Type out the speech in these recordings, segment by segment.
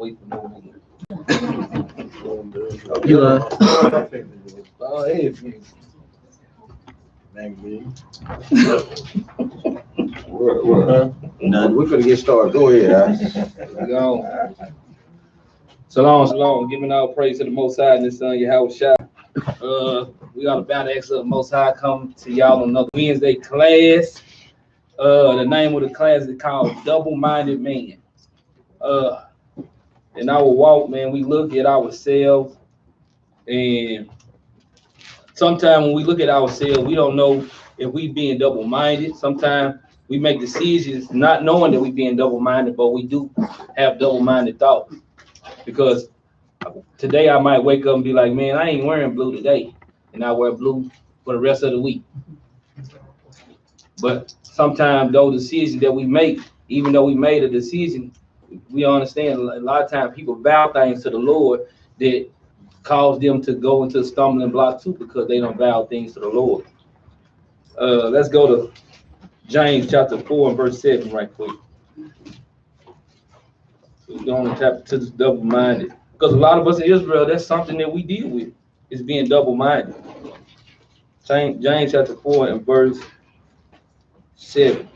Wait for no one. Oh, hey, None. We're gonna get started. Go ahead. Go. Shalom, shalom. Giving all praise to the Most High and His Son Yahweh Shai. We got a bounty X of the Most High come to y'all on another Wednesday class. The name of the class is called Double-Minded Man. In our walk, man, we look at ourselves, and sometimes when we look at ourselves, we don't know if we being double-minded. Sometimes we make decisions not knowing that we being double-minded, but we do have double-minded thoughts. Because today I might wake up and be like, man, I ain't wearing blue today, and I wear blue for the rest of the week. But sometimes those decisions that we make, even though we made a decision, we understand a lot of times people vow things to the Lord that cause them to go into a stumbling block too, because they don't vow things to the Lord. Let's go to James chapter 4 and verse 7 right quick. We're going to chapter 2, this double-minded. Because a lot of us in Israel, that's something that we deal with, is being double-minded. James chapter 4 and verse 7.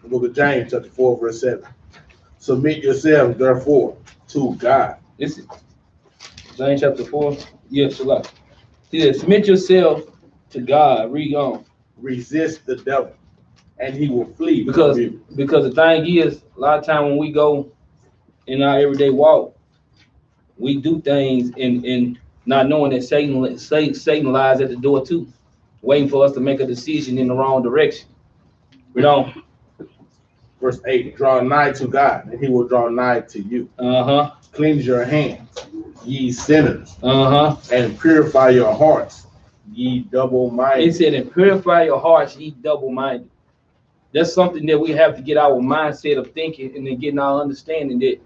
Book of James, chapter 4, verse 7. Submit yourselves, therefore, to God. This is James chapter 4. Yes, Shalom. He said, submit yourself to God. Read on. Resist the devil, and he will flee. Because the thing is, a lot of time when we go in our everyday walk, we do things in not knowing that Satan lies at the door too, waiting for us to make a decision in the wrong direction. We don't. Verse 8, draw nigh to God, and he will draw nigh to you. Cleanse your hands, ye sinners, and purify your hearts, ye double-minded. It said, and purify your hearts, ye double-minded. That's something that we have to get our mindset of thinking and then getting our understanding that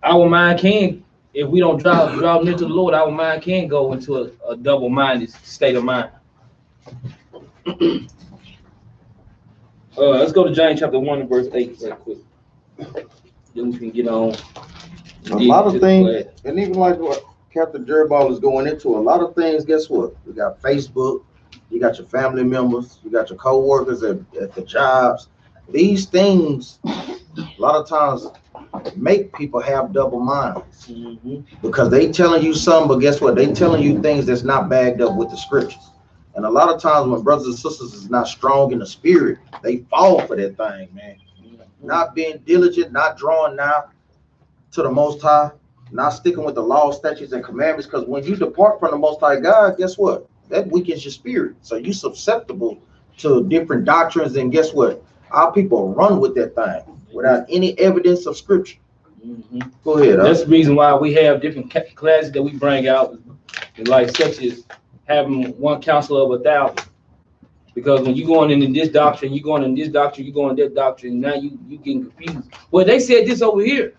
our mind can, if we don't draw near to the Lord, our mind can go into a double-minded state of mind. Let's go to James chapter 1 and verse 8 right quick. Then we can get on. A lot of things, and even like what Captain Jerbal is going into, a lot of things, guess what? You got Facebook, you got your family members, you got your co-workers at the jobs. These things, a lot of times, make people have double minds. Because they telling you something, but guess what? They telling you things that's not backed up with the scriptures. And a lot of times when brothers and sisters is not strong in the spirit, they fall for that thing, man. Not being diligent, not drawing nigh to the Most High, not sticking with the law, statutes, and commandments. Because when you depart from the Most High God, guess what? That weakens your spirit. So you're susceptible to different doctrines. And guess what? Our people run with that thing without any evidence of scripture. Go ahead. That's the reason why we have different classes that we bring out, like such as having one counselor of 1,000. Because when you're going into this doctrine, you're going in this doctrine, you're going in that doctrine, now you getting confused. Well, they said this over here.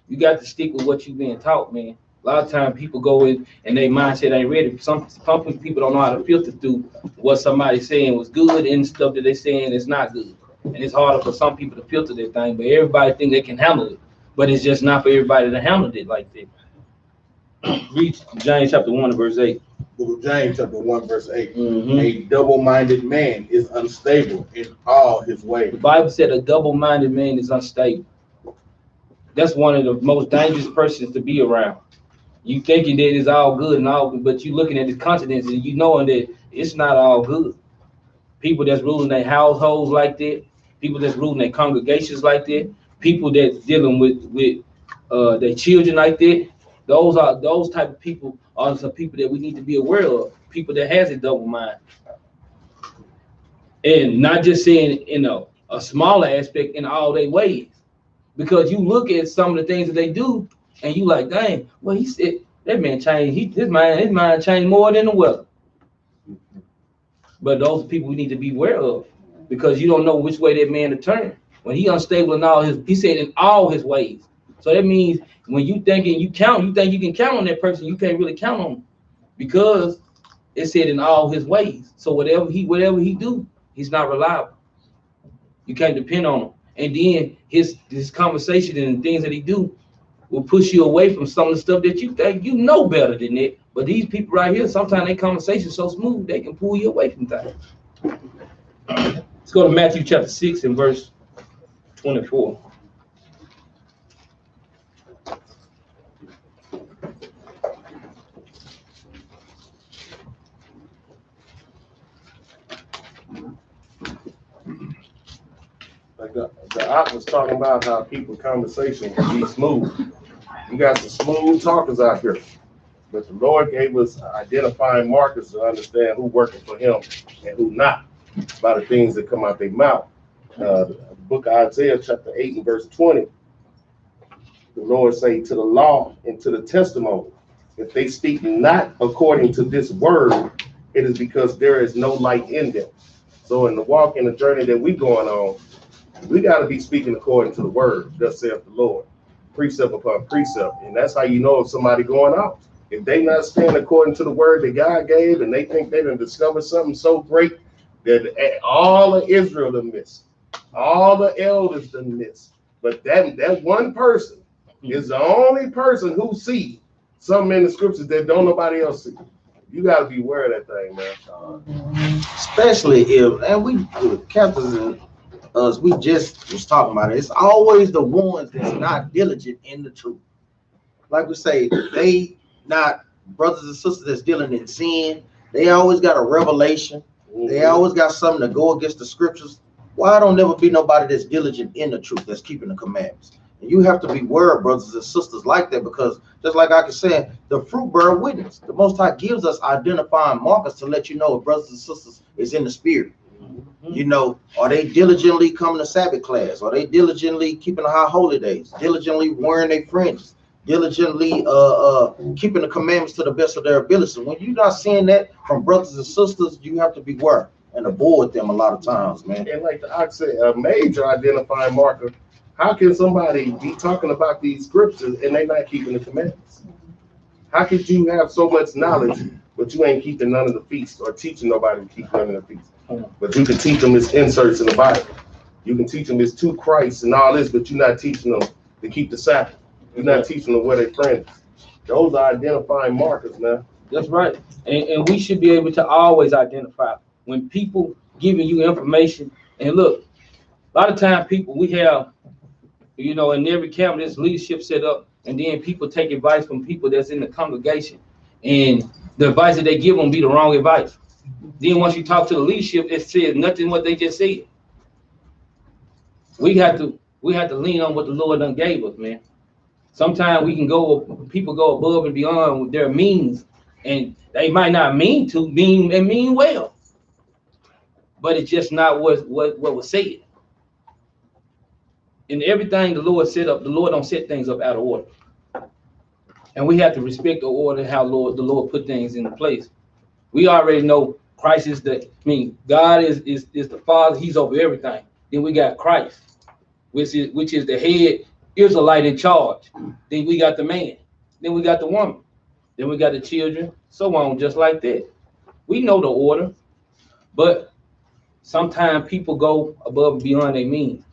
You got to stick with what you're being taught, man. A lot of times people go in and their mindset ain't ready. Some people don't know how to filter through what somebody's saying was good and stuff that they're saying is not good. And it's harder for some people to filter their thing, but everybody think they can handle it. But it's just not for everybody to handle it like that. Read James chapter 1 verse 8. Book of James, chapter 1, verse 8. A double-minded man is unstable in all his ways. The Bible said a double-minded man is unstable. That's one of the most dangerous persons to be around. You thinking that it's all good and all good, but you looking at the consequences and you knowing that it's not all good. People that's ruling their households like that, people that's ruling their congregations like that, people that's dealing with their children like that. Those type of people are some people that we need to be aware of. People that has a double mind, and not just saying a smaller aspect in all their ways. Because you look at some of the things that they do, and you like, dang, well, he said that man changed. His mind changed more than the weather. But those are people we need to be aware of, because you don't know which way that man to turn. When he unstable in all his, he said in all his ways. So that means when you thinking you think you can count on that person, you can't really count on him, because it said in all his ways. So whatever he do, he's not reliable. You can't depend on him. and then his conversation and the things that he do will push you away from some of the stuff that you think you know better than that. But these people right here, sometimes their conversation so smooth they can pull you away from things. Let's go to Matthew chapter 6 and verse 24. Like the op was talking about how people's conversation can be smooth. You got some smooth talkers out here. But the Lord gave us identifying markers to understand who working for him and who not by the things that come out their mouth. The book of Isaiah chapter 8 and verse 20. The Lord say to the law and to the testimony, if they speak not according to this word, it is because there is no light in them. So in the walk and the journey that we going on, we got to be speaking according to the word, thus saith the Lord, precept upon precept. And that's how you know if somebody going out. If they not staying according to the word that God gave and they think they done discovered something so great that all of Israel done missed, all the elders done missed. But that one person is the only person who sees something in the scriptures that don't nobody else see. You got to be aware of that thing, man. Especially if, and we, captains and us, we just was talking about it. It's always the ones that's not diligent in the truth. Like we say, they not brothers and sisters that's dealing in sin. They always got a revelation. They always got something to go against the scriptures. Why don't never be nobody that's diligent in the truth, that's keeping the commandments? And you have to be aware, brothers and sisters, like that, because just like I was saying, the fruit bear witness. The Most High gives us identifying markers to let you know if brothers and sisters is in the spirit. You know, are they diligently coming to Sabbath class? Are they diligently keeping the high holy days? Diligently wearing their fringes? Diligently keeping the commandments to the best of their ability? So when you're not seeing that from brothers and sisters, you have to be aware and avoid them a lot of times, man. And like I said, a major identifying marker. How can somebody be talking about these scriptures and they not keeping the commandments? How could you have so much knowledge, but you ain't keeping none of the feasts or teaching nobody to keep none of the feasts? But you can teach them as inserts in the Bible. You can teach them as to Christ and all this, but you're not teaching them to keep the Sabbath. You're not teaching them where their friends. Those are identifying markers, man. That's right. And we should be able to always identify when people giving you information. And look, a lot of times people, we have, you know, in every camp, there's leadership set up, and then people take advice from people that's in the congregation, and the advice that they give them be the wrong advice. Then once you talk to the leadership, it says nothing what they just said. We have to lean on what the Lord done gave us, man. Sometimes people go above and beyond with their means, and they might not mean well, but it's just not what was said. In everything the Lord set up, the Lord don't set things up out of order. And we have to respect the order and how the Lord put things into place. We already know Christ is God is the Father, he's over everything. Then we got Christ, which is the head Israelite in charge. Then we got the man. Then we got the woman. Then we got the children, so on, just like that. We know the order, but sometimes people go above and beyond their means.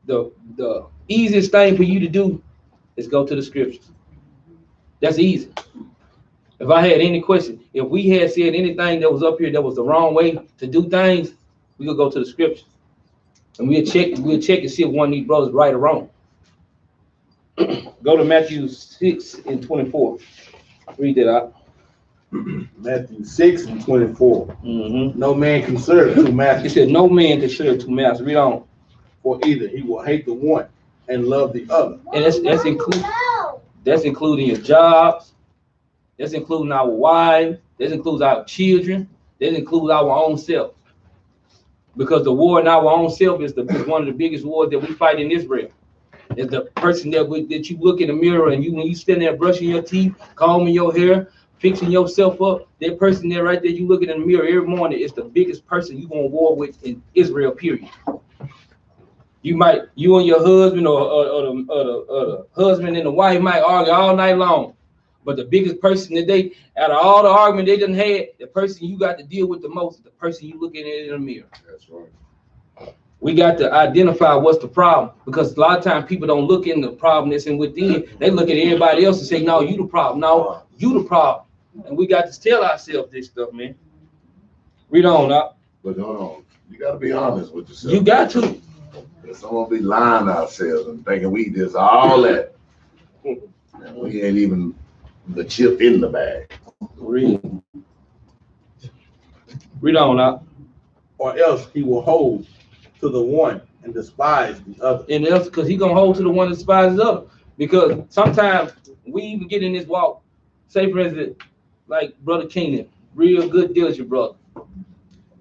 The easiest thing for you to do is go to the scriptures. That's easy. If I had any question, if we had said anything that was up here that was the wrong way to do things, we could go to the scriptures. And we'll check and see if one of these brothers right or wrong. Go to Matthew 6 and 24. Read that out. Matthew 6 and 24. Mm-hmm. No man can serve two masters. It said no man can serve two masters. Read on. For either he will hate the one and love the other. And that's including your jobs. That's including our wives. That includes our children. That includes our own self. Because the war in our own self is one of the biggest wars that we fight in Israel. It's the person that you look in the mirror and when you stand there brushing your teeth, combing your hair, fixing yourself up, that person there right there, you look in the mirror every morning, is the biggest person you're going to war with in Israel, period. You and your husband or the husband and the wife might argue all night long. But the biggest person that out of all the argument they done had, the person you got to deal with the most is the person you looking at in the mirror. That's right. We got to identify what's the problem, because a lot of times people don't look in the problem that's in within. They look at everybody else and say, no, you the problem. No, you the problem. And we got to tell ourselves this stuff, man. Read on up. But hold on. You got to be honest with yourself. You got to. Someone be lying ourselves and thinking we just all that. And we ain't even the chip in the bag. Read on up. Or else he will hold to the one and despise the other. And else, because he gonna hold to the one that despises the other. Because sometimes we even get in this walk. Say for instance, like Brother Keenan, real good, diligent brother.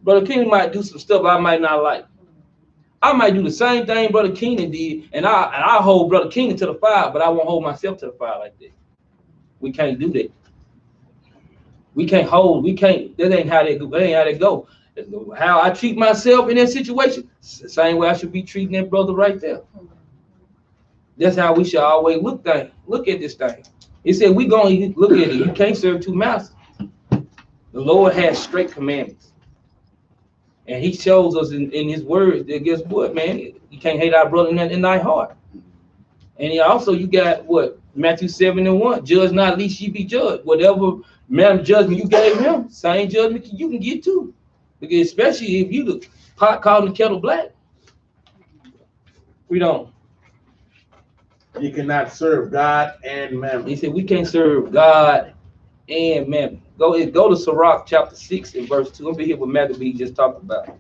Brother Keenan might do some stuff I might not like. I might do the same thing Brother Keenan did, and I hold Brother Keenan to the fire, but I won't hold myself to the fire like that. We can't do that. We can't hold. We can't. That ain't how they go. That ain't how they go. How I treat myself in that situation, the same way I should be treating that brother right there. That's how we should always look at this thing. He said, we gonna look at it. You can't serve two masters. The Lord has straight commandments. And he shows us in his words that guess what, man? You can't hate our brother in thy heart. And he also, you got what? Matthew 7:1. Judge not, lest ye be judged. Whatever man judgment you gave him, same judgment you can get too. Because especially if you the pot calling the kettle black. We don't. You cannot serve God and mammon. He said we can't serve God and mammon. Go to Sirach chapter 6 and verse 2. I'm gonna be here with Maccabee just talked about.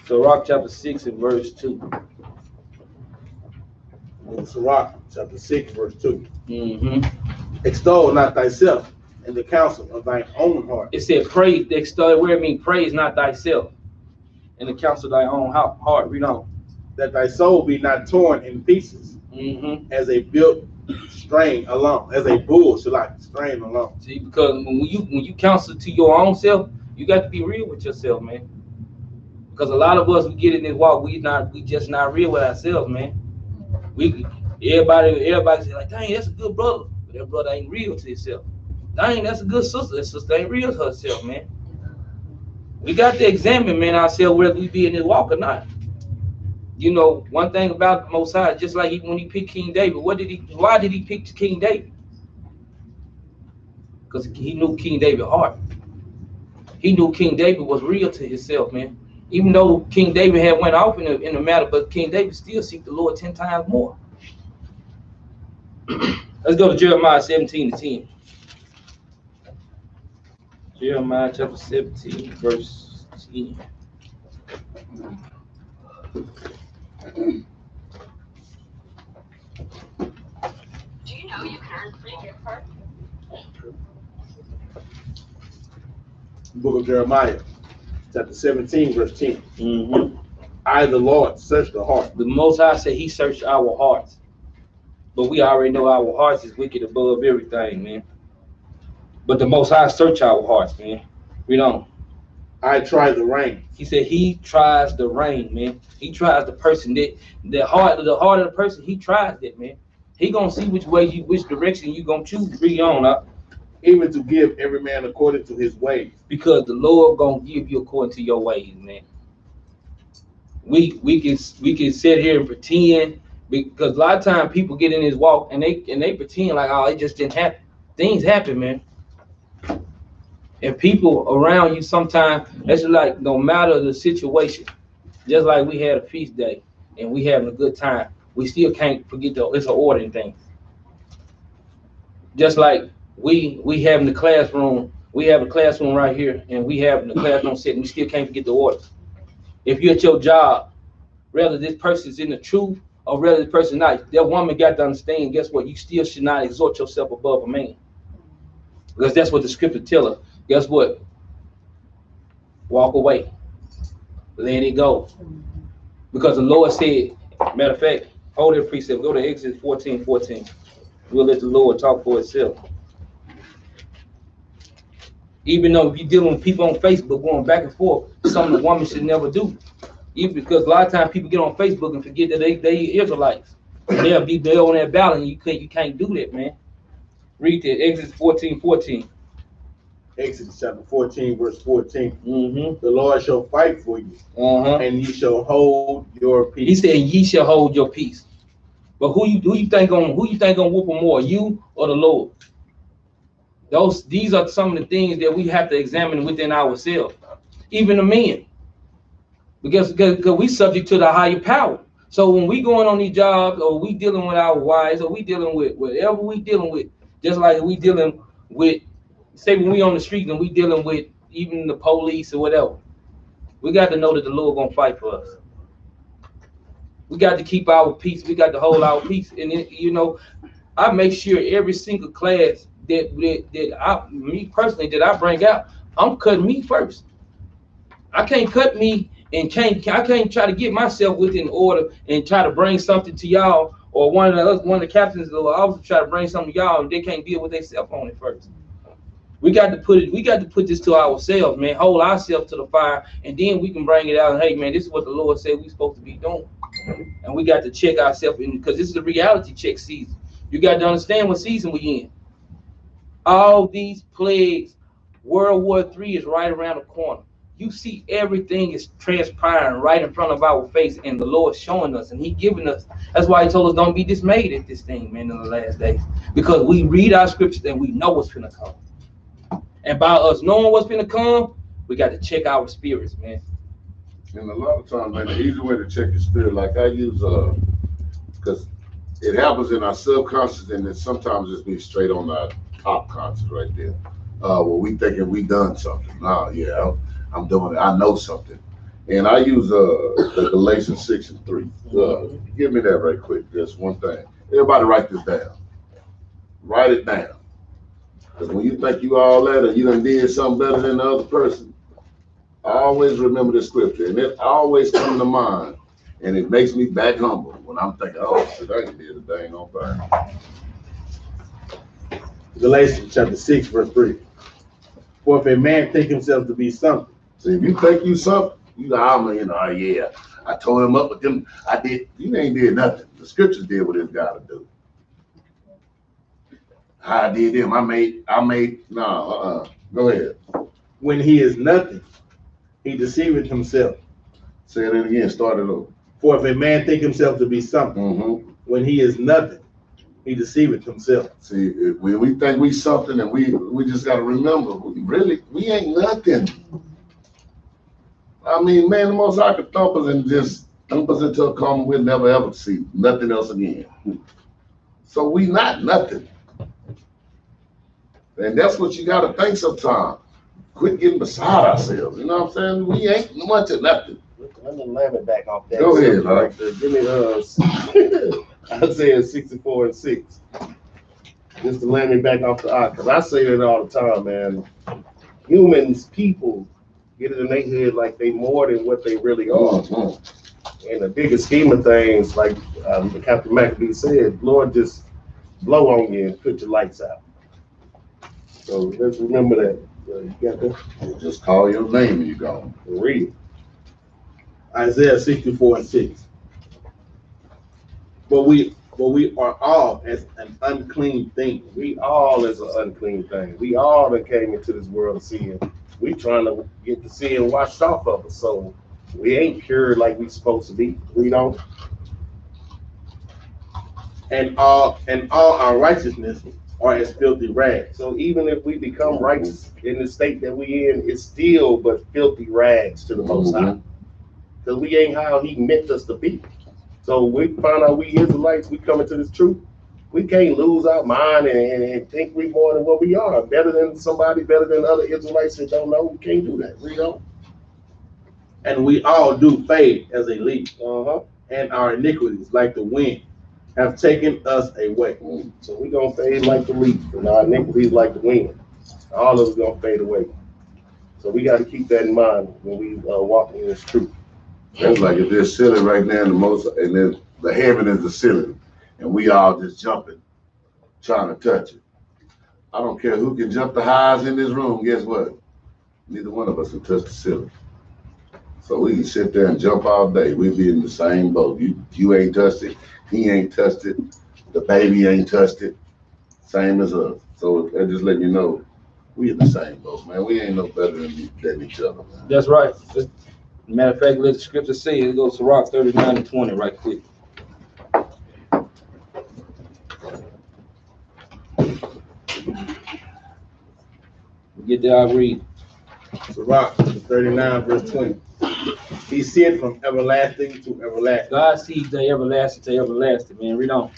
Sirach chapter 6 and verse 2. Sirach chapter 6 verse 2. Mm-hmm. Extol not thyself in the counsel of thine own heart. It said praise, extol, where it means praise not thyself in the counsel of thy own heart. Read on. That thy soul be not torn in pieces, as a built strain alone, as a bull should like strain alone. See, because when you counsel to your own self, you got to be real with yourself, man. Because a lot of us, we get in this walk, we just not real with ourselves, man. Everybody say like, dang, that's a good brother, but that brother ain't real to himself. Dang, that's a good sister, that sister ain't real to herself, man. We got to examine, man, ourselves whether we be in this walk or not. You know, one thing about the Most High, just like when he picked King David, why did he pick King David? Because he knew King David's heart. He knew King David was real to himself, man. Even though King David had went off in the matter, but King David still seeked the Lord 10 times more. Let's go to Jeremiah 17:10. Jeremiah chapter 17, verse 10. Do you know you can earn free gift cards? Book of Jeremiah, chapter 17, verse 10. I, the Lord, search the heart. The Most High said he searched our hearts. But we already know our hearts is wicked above everything, man. But the Most High search our hearts, man. We don't. I try the reins. He said he tries the rein, man. He tries the person the heart of the person, he tries that, man. He gonna see which direction you gonna choose. Read on up. Even to give every man according to his ways. Because the Lord gonna give you according to your ways, man. We can sit here and pretend, because a lot of times people get in this walk and they pretend like, oh, it just didn't happen. Things happen, man. And people around you sometimes, that's like no matter the situation. Just like we had a feast day and we having a good time, we still can't forget it's an order in things. Just like we have in the classroom, we have a classroom right here, and we have in the classroom sitting, we still can't forget the orders. If you're at your job, whether this person's in the truth or whether this person not, that woman got to understand, guess what? You still should not exalt yourself above a man. Because that's what the scripture tells us. Guess what? Walk away. Let it go. Because the Lord said, matter of fact, hold that precept. Go to Exodus 14:14. We'll let the Lord talk for itself. Even though if you're dealing with people on Facebook going back and forth, something a woman should never do. Even because a lot of times people get on Facebook and forget that they Israelites. They'll be there on that battle, and you can't do that, man. Read that, Exodus 14:14. Exodus chapter 14, verse 14. The Lord shall fight for you, and ye shall hold your peace. He said, "Ye shall hold your peace." But who you think gonna whoop them more, you or the Lord? These are some of the things that we have to examine within ourselves, even the men, because we subject to the higher power. So when we going on these jobs, or we dealing with our wives, or we dealing with whatever we dealing with, just like we dealing with, say when we on the street and we dealing with even the police or whatever, we got to know that the Lord gonna fight for us. We got to keep our peace. We got to hold our peace. And I make sure every single class that I bring out, I'm cutting me first. I can't cut me and I can't try to get myself within order and try to bring something to y'all, or one of the captains or officers try to bring something to y'all and they can't deal with themselves on it first. We got to put this to ourselves, man. Hold ourselves to the fire, and then we can bring it out. And hey, man, this is what the Lord said we're supposed to be doing, and we got to check ourselves in, because this is a reality check season. You got to understand what season we in. All these plagues, World War III is right around the corner. You see everything is transpiring right in front of our face, and the Lord showing us, and He giving us. That's why He told us don't be dismayed at this thing, man, in the last days, because we read our scriptures and we know what's gonna come. And by us knowing what's gonna come, we got to check our spirits, man. And a lot of times, man, the easy way to check your spirit, like I use, because it happens in our subconscious, and then sometimes it's be straight on our top conscious right there. Where we thinking we done something. Nah, yeah, I'm doing it. I know something. And I use the Galatians 6:3. Give me that right quick. Just one thing. Everybody write this down. Write it down. Because when you think you all that, or you done did something better than the other person, always remember the scripture. And it always comes to mind. And it makes me back humble when I'm thinking, oh, shit, I ain't did a dang on fire. Galatians chapter 6, verse 3. For if a man think himself to be something. So if you think you something, yeah, I tore him up with them. I did. You ain't did nothing. The scriptures did what it's got to do. How I did them, Go ahead. When he is nothing, he deceiveth himself. Say it again, start it over. For if a man think himself to be something, when he is nothing, he deceiveth himself. See, when we think we something, and we just got to remember, we ain't nothing. I mean, man, the most I could thump us and just thump us into a coma, we'll never ever see nothing else again. So we not nothing. And that's what you got to think sometimes. Quit getting beside ourselves. You know what I'm saying? We ain't much of nothing. Let me land it back off that. Go ahead, right there. Give me Isaiah 64:6. Just to land me back off the ark, because I say that all the time, man. Humans, people, get it in their head like they more than what they really are. And the bigger scheme of things, like Captain McAbee said, Lord just blow on you and put your lights out. So let's remember that. You got that? Just call your name and you go. Read. Isaiah 64:6. But we are all as an unclean thing. We all is an unclean thing. We all that came into this world of sin. We trying to get the sin washed off of us. So we ain't pure like we supposed to be. We don't. And all our righteousness are as filthy rags. So even if we become righteous in the state that we in, it's still but filthy rags to the Most High. Because we ain't how He meant us to be. So we find out we Israelites, we come into this truth. We can't lose our mind and think we more than what we are. Better than somebody, better than other Israelites that don't know. We can't do that. We don't. And we all do fade as a leaf. And our iniquities, like the wind, have taken us away. So we're going to fade like the leaf, and our iniquities like the wind. All of us going to fade away. So we got to keep that in mind when we walking in this truth. That's like if there's ceiling right now, and then the heaven is the ceiling, and we all just jumping trying to touch it. I don't care who can jump the highs in this room. Guess what? Neither one of us can touch the ceiling. So we can sit there and jump all day. We'll be in the same boat. You ain't touched it. He ain't touched it. The baby ain't touched it. Same as us. So that just let you know we in the same boat, man. We ain't no better than each other, man. That's right. Matter of fact, let the scripture say it. It goes to Rock 39 and 20 right quick. Get there, I read. Sirach 39 verse 20. He said from everlasting to everlasting. God sees the everlasting to everlasting, man. Read on.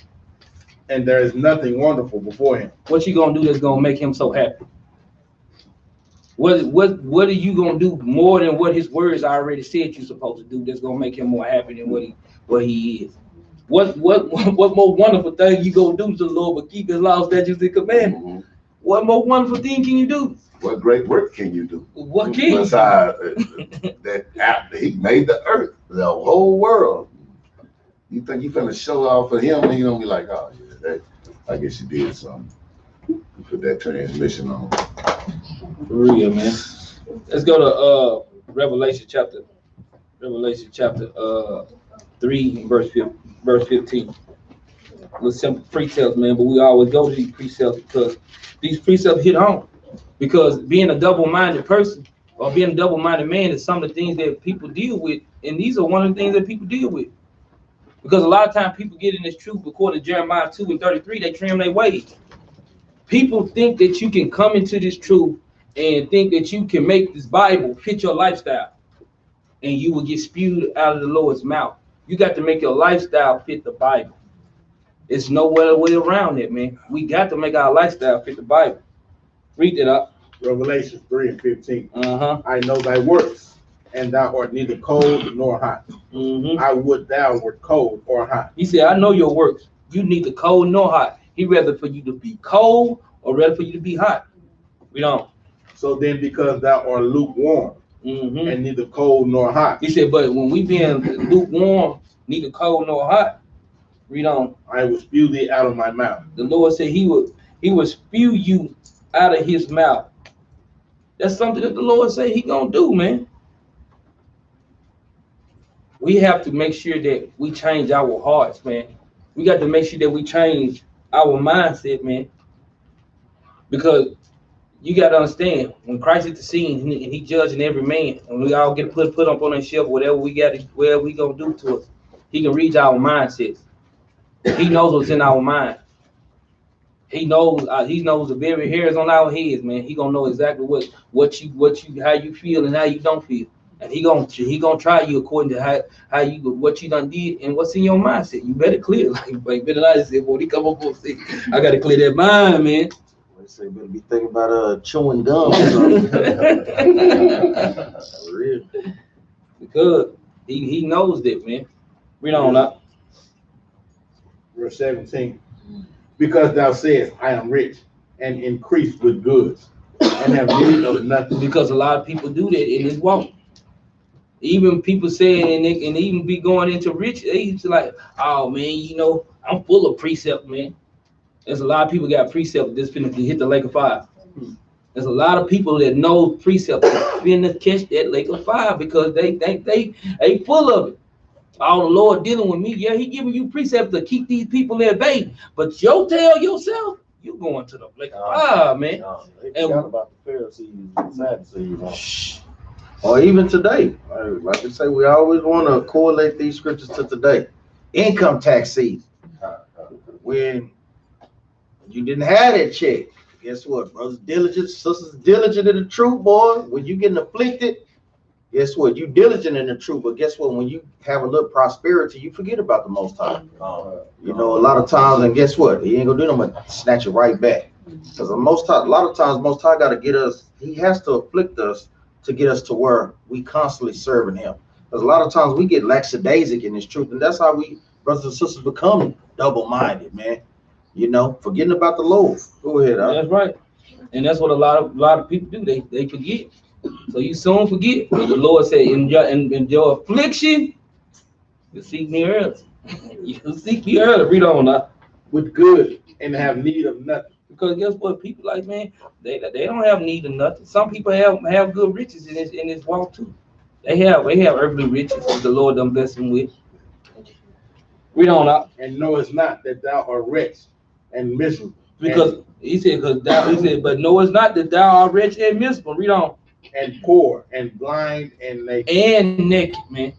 And there is nothing wonderful before him. What you gonna do that's gonna make him so happy? What are you gonna do more than what his words already said you're supposed to do that's gonna make him more happy than what he is? What more wonderful thing you gonna do to the Lord but keep his laws, statutes, and commandments? Mm-hmm. What more wonderful thing can you do? What great work can you do? What can you do? That he made the earth, the whole world. You think you're gonna show off for him and you're gonna be like, oh yeah, I guess you did something. You put that transmission on. For real, man. Let's go to Revelation chapter 3 verse 15. With simple precepts, man, but we always go to these precepts because these precepts hit home. Because being a double-minded person or being a double-minded man is some of the things that people deal with, and these are one of the things that people deal with. Because a lot of times people get in this truth, according to Jeremiah 2 and 33, they trim their ways. People think that you can come into this truth and think that you can make this Bible fit your lifestyle, and you will get spewed out of the Lord's mouth. You got to make your lifestyle fit the Bible. It's no other way around it, man. We got to make our lifestyle fit the Bible. Read it up. Revelation 3 and 15. I know thy works, and thou art neither cold nor hot. I would thou wert cold or hot. He said, I know your works. You neither cold nor hot. He rather for you to be cold or rather for you to be hot. We don't. So then because thou art lukewarm and neither cold nor hot. He said, but when we being lukewarm, neither cold nor hot, read on. I will spew thee out of my mouth. The Lord said he would spew you out of his mouth. That's something that the Lord said he gonna do, man. We have to make sure that we change our hearts, man. We got to make sure that we change our mindset, man. Because you got to understand, when Christ is the scene and he judging every man, and we all get put up on that shelf, whatever we got, whatever we gonna do to us, he can reach our mindsets. He knows what's in our mind. He knows the very hairs on our heads, man. He gonna know exactly what you how you feel and how you don't feel, and he gonna try you according to how you what you done did and what's in your mindset. You better clear, like better not say, boy, he come up and say, I gotta clear that mind, man. They say better be thinking about chewing gum or something. Real. Because he knows that, man. Read on up. Verse 17. Because thou sayest, I am rich and increased with goods and have need of nothing. Because a lot of people do that in this walk. Even people say, and they even be going into rich age, like, oh man, I'm full of precept, man. There's a lot of people got precept that's finna hit the lake of fire. There's a lot of people that know precept finna catch that lake of fire because they think they full of it. All the Lord dealing with me, yeah, he giving you precepts to keep these people at bay. But you tell yourself, you going to the lake of fire, man. They forgot about the Pharisees and Sadducees. Or even today, like I say, we always want to correlate these scriptures to today. Income tax season. When you didn't have that check, guess what? Brothers diligent, sisters diligent in the truth, boy. When you getting afflicted, guess what? You diligent in the truth, but guess what? When you have a little prosperity, you forget about the Most High. A lot of times, and guess what? He ain't gonna do nothing but snatch it right back. Because a lot of times, Most High got to get us. He has to afflict us to get us to where we constantly serving Him. Because a lot of times we get lackadaisic in this truth, and that's how we, brothers and sisters, become double-minded, man. Forgetting about the Lord. Go ahead. That's right, and that's what a lot of people do. They forget. So you soon forget. But the Lord said, in your affliction, you seek me early. You seek me early. Read on now. with good and have need of nothing. Because guess what? People like, man, they don't have need of nothing. Some people have good riches in this walk too. They have earthly riches that the Lord done bless them with. We don't. And know it's not that thou art rich and miserable. Because he said, but no, it's not that thou art rich and miserable. Read on. And poor and blind and naked. And naked, man.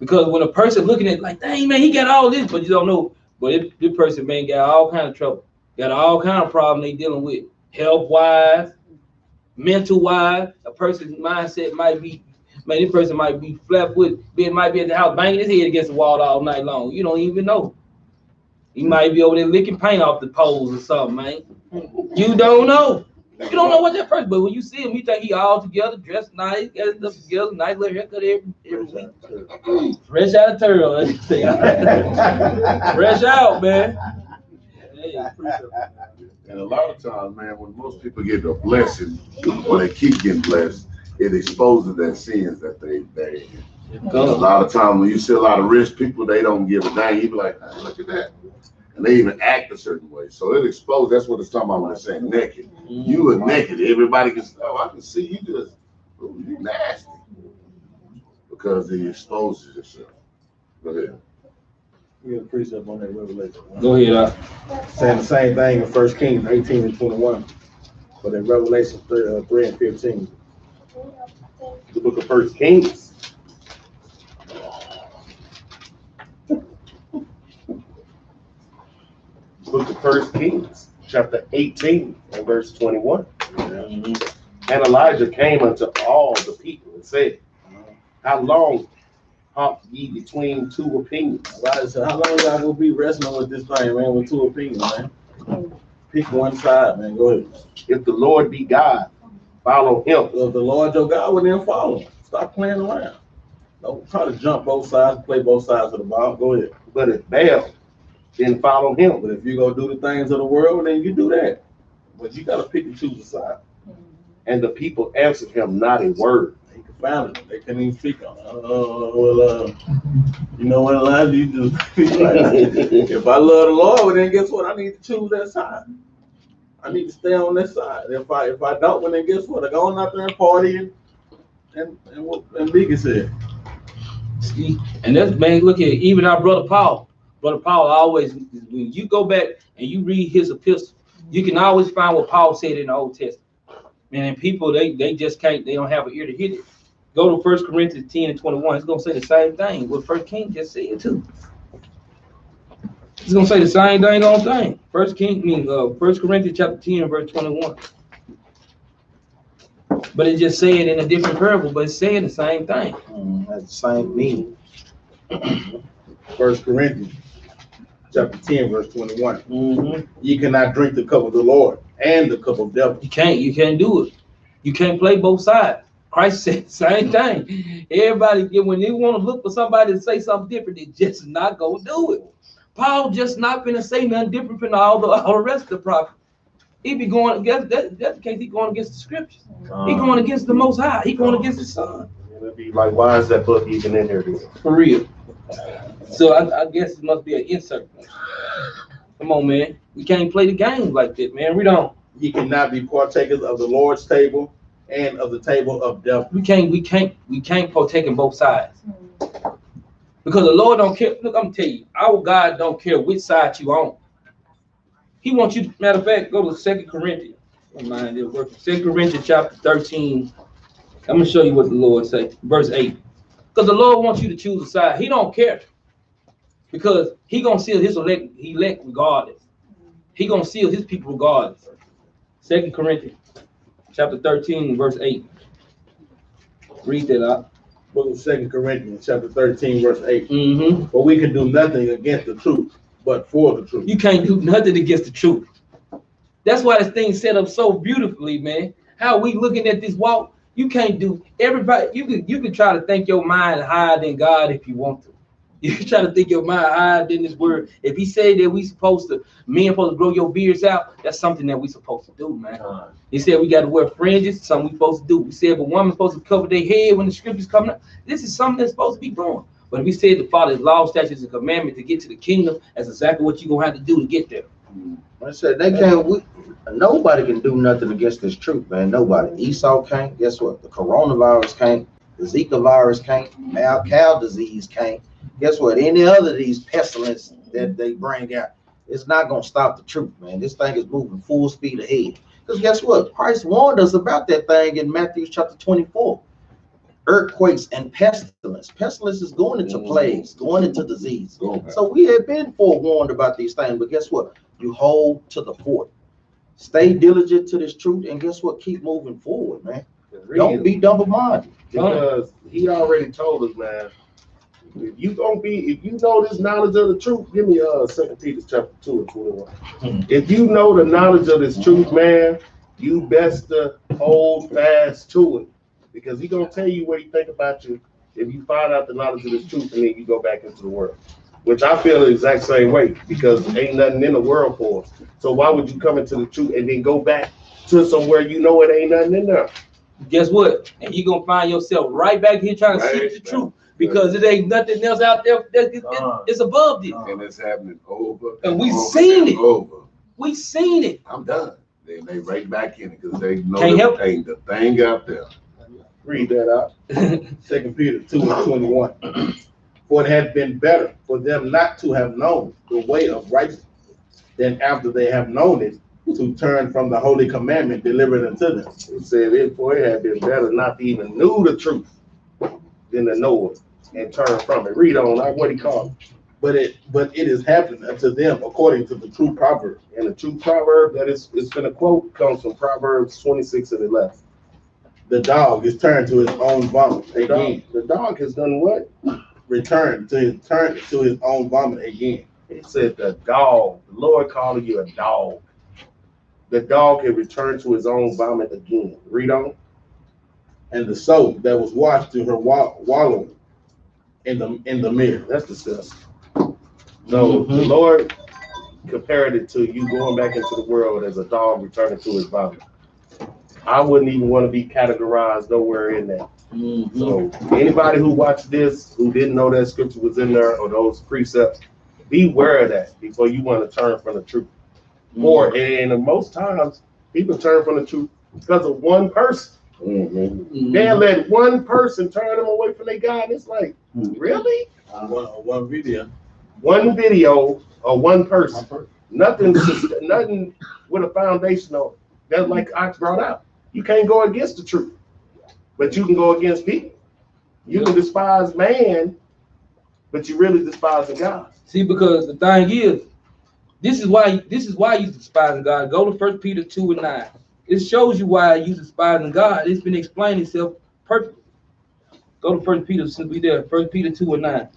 Because when a person looking at like, dang man, he got all this, but you don't know. But this person, man, got all kind of trouble, got all kind of problems they dealing with, health wise, mental wise. A person's mindset might be, man, this person might be flat with, might be at the house banging his head against the wall all night long. You don't even know. He might be over there licking paint off the poles or something, man. You don't know. You don't know what that person, but when you see him, you think he all together, dressed nice, got his stuff together, nice little haircut every week. Fresh out of turtle. Fresh out, man. And a lot of times, man, when most people get a blessing or they keep getting blessed, it exposes their sins that they. A lot of times when you see a lot of rich people, they don't give a dang. You be like, hey, look at that. And they even act a certain way. So it exposed, that's what it's talking about when it's saying naked. You are naked. Everybody can say, oh, I can see you just, oh, you nasty. Because it exposes yourself. Go ahead. We got a precept on that Revelation. Go ahead. Saying the same thing in 1 Kings 18 and 21. But in Revelation 3 and 15. The book of 1 Kings. Book of 1 Kings, chapter 18 and verse 21. And Elijah came unto all the people and said, how long halt ye between two opinions? Elijah said, how long y'all gonna be wrestling with this thing, man, with two opinions, man? Pick one side, man. Go ahead. If the Lord be God, follow him. So if the Lord your God, well, then follow him. Stop playing around. Don't try to jump both sides, play both sides of the ball. Go ahead. But if Baal, then follow him. But if you go do the things of the world, then you do that. But you got to pick and choose a side. And the people answered him not a word. They confounded it. They couldn't even speak on it. You know what, Elijah? You just if I love the Lord, well, then guess what? I need to choose that side. I need to stay on that side. If I don't, well, then guess what? I go on out there and party and what Biggie said. See, and that's, man, look at even our brother Paul. Brother Paul always, when you go back and you read his epistle, you can always find what Paul said in the Old Testament. Man, and people, they just can't, they don't have an ear to hear it. Go to 1 Corinthians 10 and 21. It's going to say the same thing. What 1 King just said too. It's going to say the same dang on thing. 1 Corinthians chapter 10 verse 21. But it just said in a different parable, but it's saying the same thing. That's the same meaning. 1 Corinthians chapter 10 verse 21. Mm-hmm. You cannot drink the cup of the Lord and the cup of devil. You can't do it. You can't play both sides. Christ said the same thing. Everybody, when they want to look for somebody to say something different, they just not gonna do it. Paul just not gonna say nothing different from all the rest of the prophets. He be going against that's the case. He going against the scriptures. He going against the Most High. He going against the Son. It'll be like, why is that book even in here? For real. So I guess it must be an insert. Come on, man. We can't play the game like that, man. We don't. You cannot be partakers of the Lord's table and of the table of devil. We can't partake in both sides. Because the Lord don't care. Look, I'm gonna tell you, our God don't care which side you on. He wants you, matter of fact, go to 2 Corinthians. Don't mind it working. 2 Corinthians chapter 13. I'm gonna show you what the Lord say, verse 8. Because the Lord wants you to choose a side. He don't care. Because he gonna seal his elect regardless. He gonna seal his people regardless. 2 Corinthians chapter 13, verse 8. Read that out. Book of 2 Corinthians chapter 13, verse 8. Mm-hmm. For we can do nothing against the truth, but for the truth. You can't do nothing against the truth. That's why this thing set up so beautifully, man. How we looking at this walk, you can't do everybody. You can try to think your mind higher than God if you want to. You can try to think your mind higher than this word. If he said that men supposed to grow your beards out, that's something that we supposed to do, man. He said we got to wear fringes, something we supposed to do. We said if a woman's supposed to cover their head when the scriptures coming up, this is something that's supposed to be doing. But if he said to follow his law, statutes, and commandments to get to the kingdom, that's exactly what you're gonna have to do to get there. I said they can't. Nobody can do nothing against this truth, man. Nobody. Esau can't. Guess what? The coronavirus can't. The Zika virus can't. Mad cow disease can't. Guess what? Any other of these pestilence that they bring out, it's not gonna stop the truth, man. This thing is moving full speed ahead. Because guess what? Christ warned us about that thing in Matthew chapter 24. Earthquakes and pestilence. Pestilence is going into plagues, going into disease. So we have been forewarned about these things, but guess what? You hold to the fort. Stay diligent to this truth, and guess what? Keep moving forward, man. Don't be double-minded. Because he already told us, man, if you know this knowledge of the truth, give me 2 Peter chapter 2 and 21. If you know the knowledge of this truth, man, you best to hold fast to it. Because he's gonna tell you what he think about you if you find out the knowledge of this truth and then you go back into the world. Which I feel the exact same way, because ain't nothing in the world for us. So why would you come into the truth and then go back to somewhere you know it ain't nothing in there? Guess what? And you're gonna find yourself right back here trying to seek the truth, because it ain't nothing else out there it's above this. And it's happening over. And we seen it. Over. We seen it. I'm done. Then they right back in it because they know Can't help. ain't the thing out there. Read that out. 2 Peter 2 and 21. For it had been better for them not to have known the way of righteousness than after they have known it to turn from the holy commandment delivered unto them. It said, for it had been better not to even know the truth than to know it and turn from it. Read on, like what he called it. But it is happened unto them according to the true proverb. And the true proverb that it's going to quote comes from Proverbs 26 and 11. The dog is turned to his own vomit again. The dog has done what? Turn to his own vomit again. It said the dog, the Lord calling you a dog. The dog can return to his own vomit again. Read on. And the soul that was washed to her wallowing in the mirror. That's disgusting. So the Lord compared it to you going back into the world as a dog returning to his vomit. I wouldn't even want to be categorized nowhere in that. So anybody who watched this, who didn't know that scripture was in there or those precepts, beware of that before you want to turn from the truth. And most times people turn from the truth because of one person. They let one person turn them away from their God. It's like, really? One video. One video or one person. Nothing with a foundation on it. That's like Ox brought out. You can't go against the truth, but you can go against people. You can despise man, but you really despise God. See, because the thing is, this is why you despising God. Go to 1 Peter 2 and 9. It shows you why you despising God. It's been explaining itself perfectly. Go to 1 Peter, since we there. 1 Peter 2 and 9.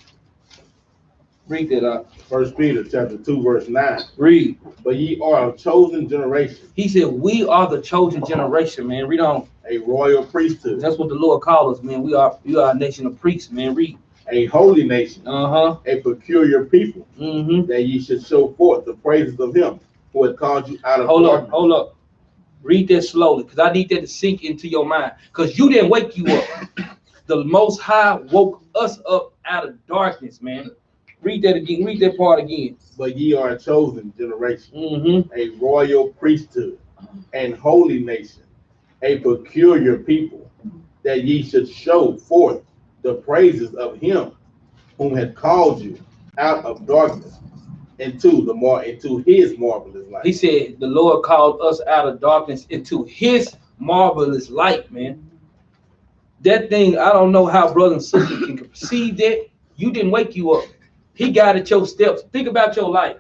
Read that out. 1 Peter chapter 2 verse 9. Read. But ye are a chosen generation. He said, we are the chosen generation, man. Read on. A royal priesthood. That's what the Lord called us, man. We are a nation of priests, man. Read. A holy nation. A peculiar people. That ye should show forth the praises of him who had called you out of darkness. Hold up. Read that slowly, because I need that to sink into your mind. Because you didn't wake you up. The Most High woke us up out of darkness, man. Read that again. Read that part again. But ye are a chosen generation, a royal priesthood, and holy nation, a peculiar people, that ye should show forth the praises of him whom had called you out of darkness into his marvelous light. He said the Lord called us out of darkness into his marvelous light, man. That thing, I don't know how brothers and sisters can perceive that. You didn't wake you up. He guided your steps. Think about your life.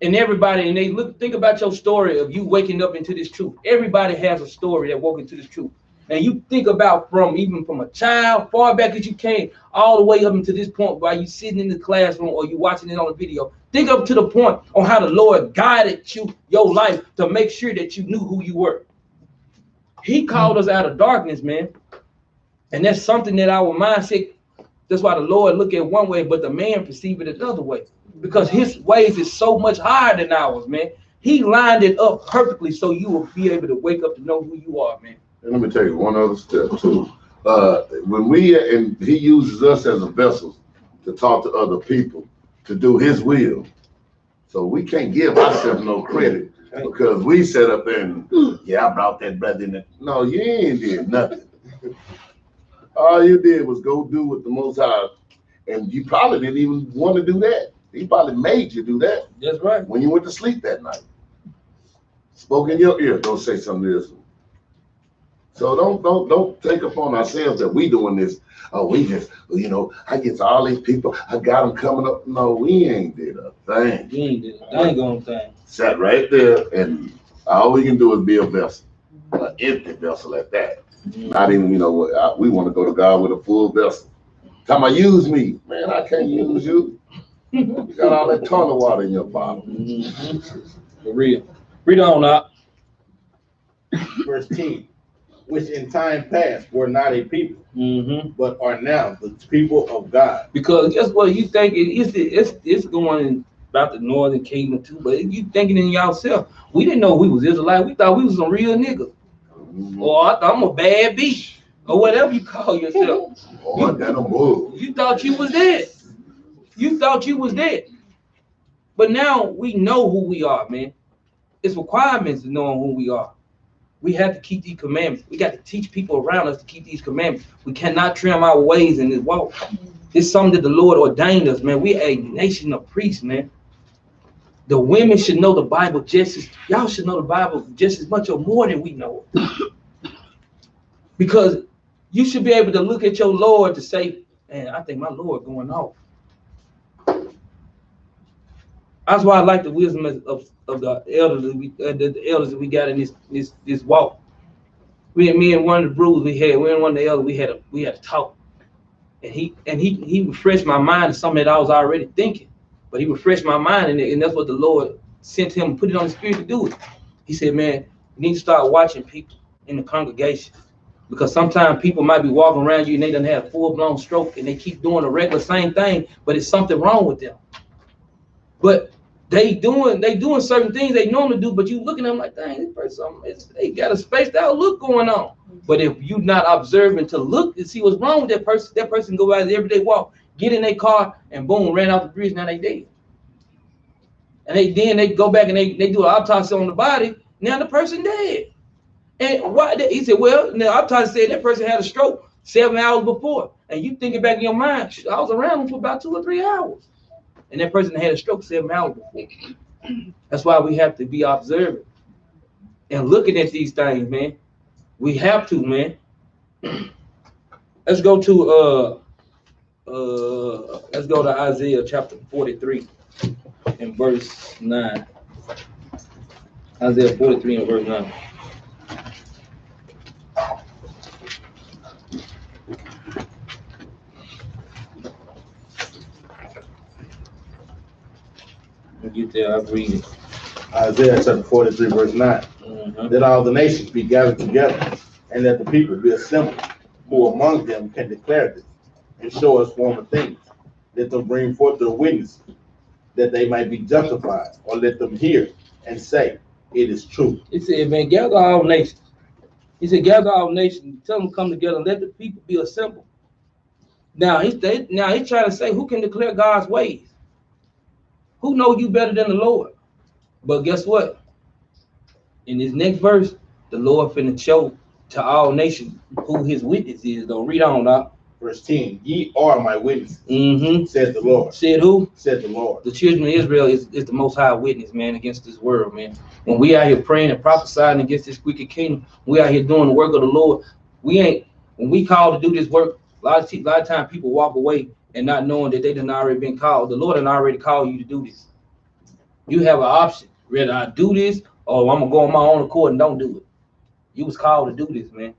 And everybody, think about your story of you waking up into this truth. Everybody has a story that woke into this truth. And you think about even from a child, far back as you came, all the way up into this point while you sitting in the classroom or you watching it on the video. Think up to the point on how the Lord guided your life to make sure that you knew who you were. He called us out of darkness, man. And that's something that our mindset, that's why the Lord look at one way, but the man perceive it another way. Because his ways is so much higher than ours, man. He lined it up perfectly so you will be able to wake up to know who you are, man. And let me tell you one other step too. when and he uses us as a vessel to talk to other people to do his will. So we can't give ourselves no credit because we set up there and, yeah, I brought that brother in. No, you ain't did nothing. All you did was go do what the Most High, and you probably didn't even want to do that. He probably made you do that. That's right. When you went to sleep that night. Spoke in your ear, don't say something to this one. So don't take upon ourselves that we doing this. Oh, we just, you know, I get to all these people, I got them coming up. No, we ain't did a thing. We ain't did a dang on thing. Sat right there, and all we can do is be a vessel, an empty vessel at that. Not even, you know, we want to go to God with a full vessel. Time I use me, man, I can't use you. You got all that ton of water in your bottle. For real. Read on up. Verse 10, which in time past were not a people, but are now the people of God. Because guess what? You think it's going about the northern kingdom too, but you thinking in yourself, we didn't know we was Israelite. We thought we was some real niggas. Or I thought I'm a bad bitch. Or whatever you call yourself. You thought you was dead. You thought you was dead. But now we know who we are, man. It's requirements of knowing who we are. We have to keep these commandments. We got to teach people around us to keep these commandments. We cannot trim our ways in this walk. It's something that the Lord ordained us, man. We are a nation of priests, man. The women should know the Bible just as, y'all should know the Bible just as much or more than we know it. Because you should be able to look at your Lord to say, man, I think my Lord going off. That's why I like the wisdom of the elders that we got in this walk. Me and one of the brews we in one of the elders, we had a talk. And he refreshed my mind to something that I was already thinking. But he refreshed my mind, and that's what the Lord sent him and put it on the spirit to do it. He said, man, you need to start watching people in the congregation. Because sometimes people might be walking around you and they done have a full-blown stroke and they keep doing the regular same thing, but it's something wrong with them. But they doing certain things they normally do, but you looking at them like, dang, this person, they got a spaced out look going on. But if you not observing to look and see what's wrong with that person go out his everyday walk, get in their car, and boom, ran off the bridge, now they dead. And they go back and they do an autopsy on the body, now the person dead. And why? He said, well, the autopsy said that person had a stroke 7 hours before. And you thinking back in your mind, I was around them for about 2 or 3 hours. And that person had a stroke 7 hours before. That's why we have to be observant and looking at these things, man. We have to, man. Let's go to Isaiah chapter 43 and verse 9. Isaiah 43 and verse 9. Get there, I'll read it. Isaiah chapter 43, verse 9. That all the nations be gathered together, and that the people be assembled, who among them can declare this, and show us former things. Let them bring forth their witnesses, that they might be justified, or let them hear and say, it is true. He said, man, gather all nations. He said, gather all nations, tell them to come together, and let the people be assembled. Now he's trying to say, who can declare God's ways? Who know you better than the Lord? But guess what? In this next verse, the Lord finna show to all nations who his witness is. Don't read on, Doc. Verse 10, ye are my witnesses, said the Lord. Said who? Said the Lord. The children of Israel is the most high witness, man, against this world, man. When we out here praying and prophesying against this wicked kingdom, we out here doing the work of the Lord. When we called to do this work, a lot of time people walk away and not knowing that they done already been called. The Lord done already called you to do this. You have an option. Whether I do this or I'm gonna go on my own accord and don't do it. You was called to do this, man.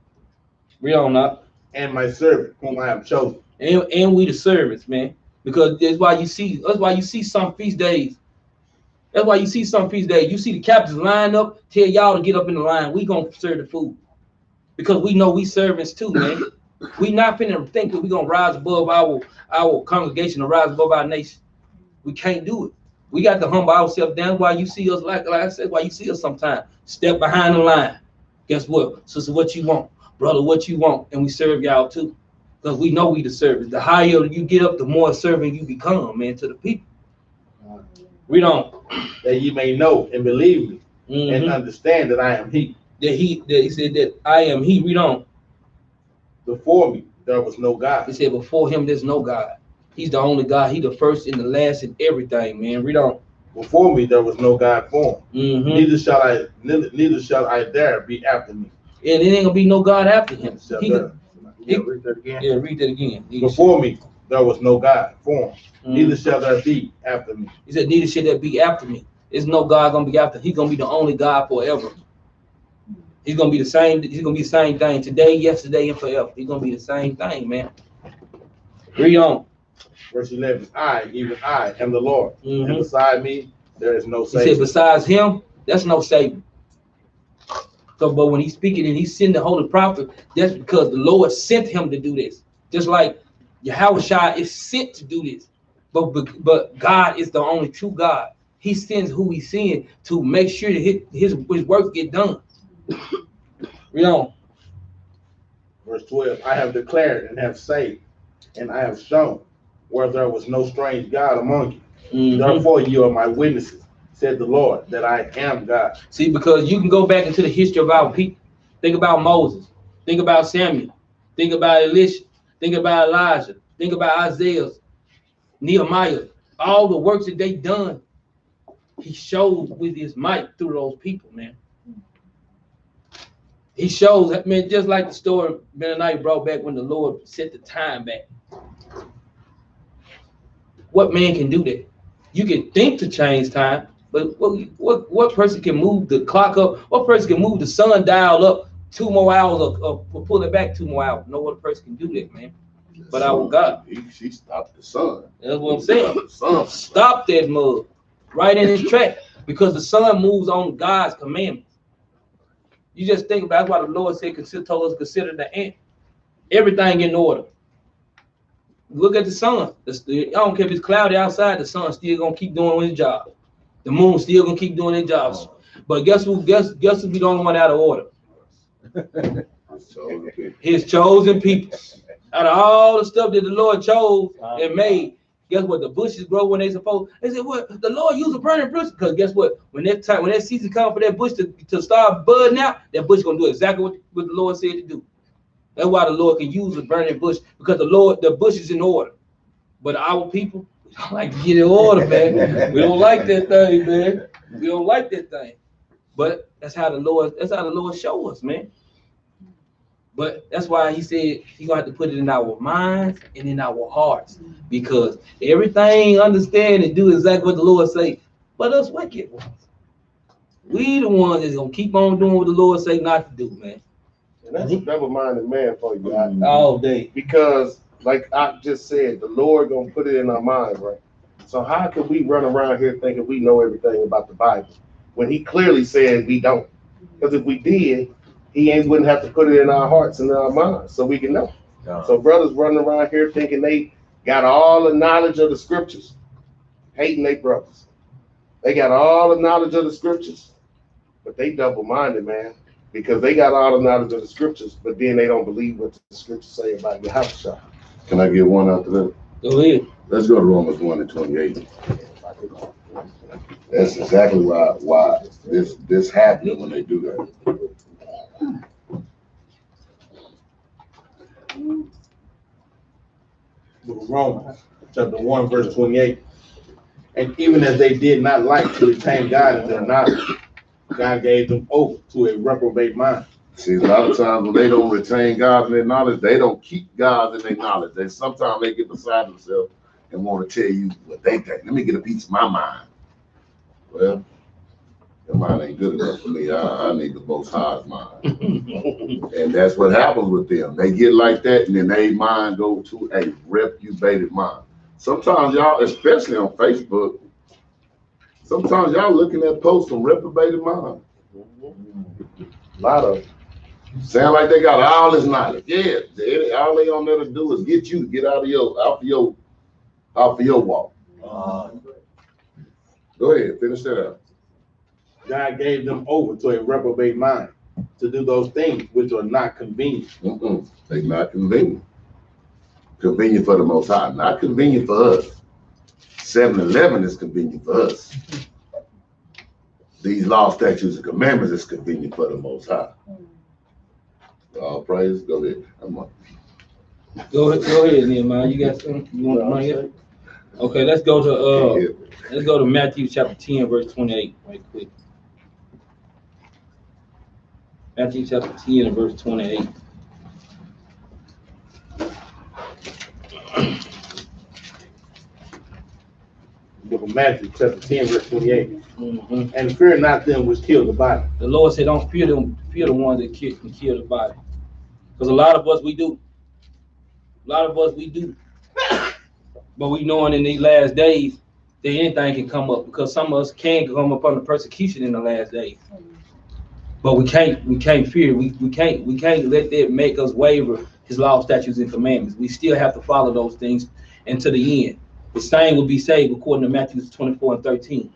Read on up. And my servant, whom I have chosen. And we the servants, man. Because that's why you see some feast days. That's why you see some feast days. You see the captains line up, tell y'all to get up in the line. We gonna serve the food. Because we know we servants too, man. We not finna think that we gonna rise above our congregation or rise above our nation. We can't do it. We got to humble ourselves down. Why you see us, like I said, why you see us sometimes step behind the line. Guess what? Sister, what you want? brother, what you want? And we serve y'all too. Because we know we the servants. The higher you get up, the more servant you become, man, to the people. We don't. That ye may know and believe me and understand that I am he. That he said that I am he. We don't. Before me, there was no God. He said before him, there's no God. He's the only God. He the first and the last in everything, man. We don't. Before me, there was no God formed. Neither shall I dare be after me. And it ain't gonna be no God after him. Read that again. Yeah, read that again. Before me, there was no God formed. Neither shall there be after me. He said, neither shall there be after me. There's no God gonna be after. He's gonna be the only God forever. He's gonna be the same. He's gonna be the same thing today, yesterday, and forever. He's gonna be the same thing, man. Read on. Verse 11. I, even I, am the Lord, and beside me there is no Savior. He said, besides him, there's no Savior. So, but when he's speaking and he's sending the holy prophet, that's because the Lord sent him to do this. Just like Yahushua is sent to do this. But God is the only true God. He sends who he sends to make sure that his work get done. Read on. Verse 12. I have declared and have saved, and I have shown where there was no strange God among you. Therefore you are my witnesses, said the Lord, that I am God. See, because you can go back into the history of our people. Think about Moses. Think about Samuel. Think about Elisha. Think about Elijah. Think about Isaiah, Nehemiah. All the works that they done, he showed with his might through those people, man. He shows that, man, just like the story Benaniah brought back when the Lord set the time back. What man can do that? You can think to change time, but what person can move the clock up? What person can move the sundial up 2 more hours or pull it back 2 more hours? No other person can do that, man. But our God. She stopped the sun. That's what I'm saying. Stop that mug right in his track, because the sun moves on God's commandments. You just think about, that's why the Lord said, told us to consider the ant. Everything in order. Look at the sun. I don't care if it's cloudy outside, the sun still gonna keep doing his job. The moon still gonna keep doing his job. But guess who? Guess who be the only one out of order? His chosen people. Out of all the stuff that the Lord chose and made, guess what? The bushes grow when they supposed. They said, "What? The Lord used a burning bush." Because guess what? When that season comes for that bush to start budding out, that bush gonna do exactly what the Lord said to do. That's why the Lord can use a burning bush, because the bush is in order. But our people, we don't like to get in order, man. We don't like that thing, man. We don't like that thing. But that's how the Lord show us, man. But that's why he said he's gonna have to put it in our minds and in our hearts, because everything understand and do exactly what the Lord say. But us wicked ones, we the ones that's gonna keep on doing what the Lord say not to do, man. And that's a double-minded man for you, all day. Because, like I just said, the Lord gonna put it in our minds, right? So how can we run around here thinking we know everything about the Bible when He clearly said we don't? Because if we did, He wouldn't have to put it in our hearts and in our minds so we can know. So brothers running around here thinking they got all the knowledge of the scriptures, hating their brothers. They got all the knowledge of the scriptures, but they double-minded, man. Because they got all the knowledge of the scriptures, but then they don't believe what the scriptures say about Yahushua. Can I get one after that? Go ahead. Let's go to Romans 1:28. That's exactly why this happened when they do that. Romans chapter 1, verse 28. And even as they did not like to retain God in their knowledge, God gave them over to a reprobate mind. See, a lot of times when they don't retain God in their knowledge, they don't keep God in their knowledge. Sometimes they get beside themselves and want to tell you what they think. Let me get a piece of my mind. Well, your mind ain't good enough for me. I need the Most High's mind. And that's what happens with them. They get like that, and then their mind go to a reprobated mind. Sometimes y'all, especially on Facebook, sometimes y'all looking at posts from reprobated mind. A lot of them. Sound like they got all this knowledge. Yeah, all they on there to do is get you to get out of your walk. Go ahead, finish that up. God gave them over to a reprobate mind to do those things which are not convenient. They not convenient. Convenient for the Most High, not convenient for us. 7-Eleven is convenient for us. These law, statutes, and commandments is convenient for the Most High. All praise. Go ahead. Go ahead, Nehemiah. You got something you want to bring up? Okay, let's go to Matthew chapter 10, verse 28, right quick. Matthew chapter 10 and verse 28. Book of Matthew, chapter 10, verse 28. And fear not them which kill the body. The Lord said, don't fear them, fear the ones that can kill the body. Because a lot of us, we do. But we knowing in these last days that anything can come up, because some of us can come up under persecution in the last days. But we can't fear. We can't let that make us waver his law, statutes, and commandments. We still have to follow those things until the end. The same will be saved according to Matthew 24 and 13.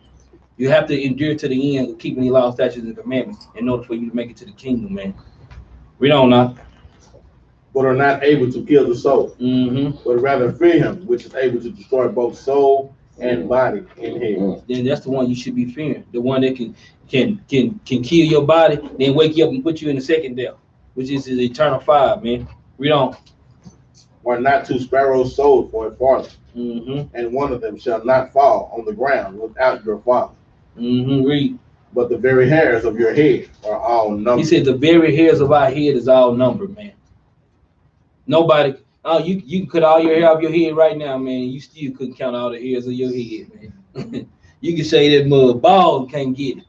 You have to endure to the end of keeping the law, statutes, and commandments in order for you to make it to the kingdom, man. Read on now. But are not able to kill the soul, but rather fear him, which is able to destroy both soul and body in hell. Then that's the one you should be fearing. The one that can kill your body, then wake you up and put you in the second death, which is the eternal fire, man. Read on. Are not 2 sparrows sold for a farthing, and one of them shall not fall on the ground without your Father. Read. But the very hairs of your head are all numbered. He said the very hairs of our head is all numbered, man. Nobody, you can cut all your hair off your head right now, man. You still couldn't count all the hairs of your head, man. You can say that mud ball can't get it,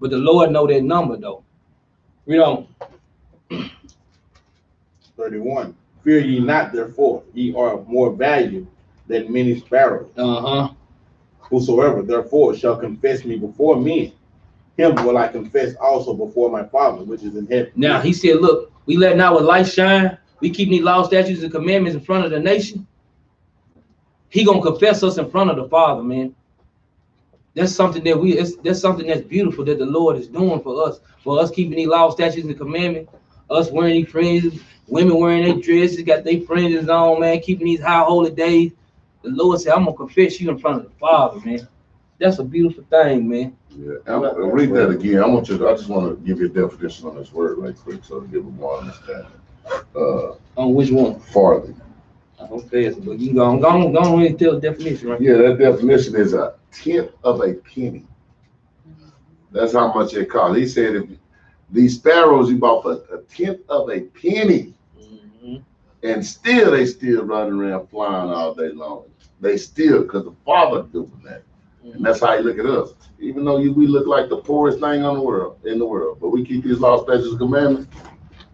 but the Lord know that number though. Read on. 31. Fear ye not, therefore, ye are of more value than many sparrows. Whosoever therefore shall confess me before men, him will I confess also before my Father which is in heaven. Now he said, look, we letting our light shine. We keep these laws, statutes, and commandments in front of the nation. He gonna confess us in front of the Father, man. That's something that that's something that's beautiful that the Lord is doing for us keeping these laws, statutes, and commandments. Us wearing these fringes, women wearing their dresses, got their fringes on, man, keeping these high holy days. The Lord said, I'm gonna confess you in front of the Father, man. That's a beautiful thing, man. Yeah, I'll read that again. I just want to give you a definition on this word right quick so to give them more understanding. On which one? Farthing. Okay, but you go ahead and tell the definition, right? Yeah, that definition is a tenth of a penny. That's how much it costs. He said if these sparrows you bought for a tenth of a penny, and still they still running around flying all day long. They still, because the Father doing that. And that's how you look at us. Even though we look like the poorest thing in the world, but we keep these law, statutes, and commandments,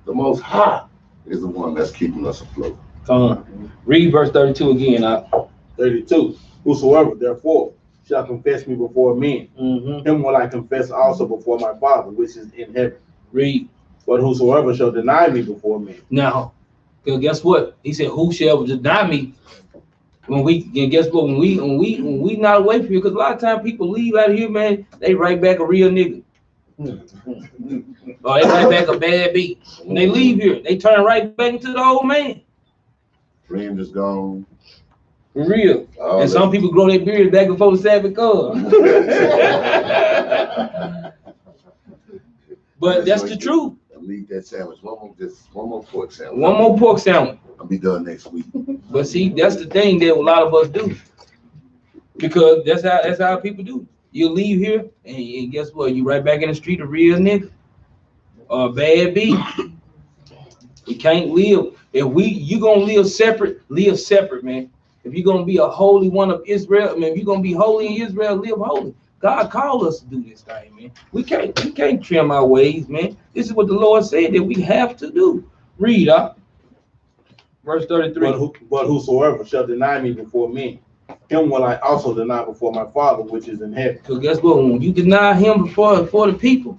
the Most High is the one that's keeping us afloat. Read verse 32 again. 32. Whosoever therefore shall confess me before men, him will I confess also before my Father which is in heaven. Read. But whosoever shall deny me before men. Now, guess what? He said, who shall deny me? When we not away from you, because a lot of times people leave out of here, man, they right back a real nigga. Or they right back a bad beat. When they leave here, they turn right back into the old man. Dream is gone. For real. And some people grow their beard back before the Sabbath comes. But that's the truth. Leave that sandwich. One more pork sandwich. One more pork sandwich. I'll be done next week. But see, that's the thing that a lot of us do. Because that's how people do. You leave here and guess what? You right back in the street a real nigga. Or a bad beat. We can't live. If you gonna live separate, man. If you're gonna be a holy one of Israel, I mean, if you're gonna be holy in Israel, live holy. God called us to do this thing, man. We can't trim our ways, man. This is what the Lord said that we have to do. Read up. Verse 33. But whosoever shall deny me before men, him will I also deny before my Father which is in heaven. So guess what? When you deny him before the people,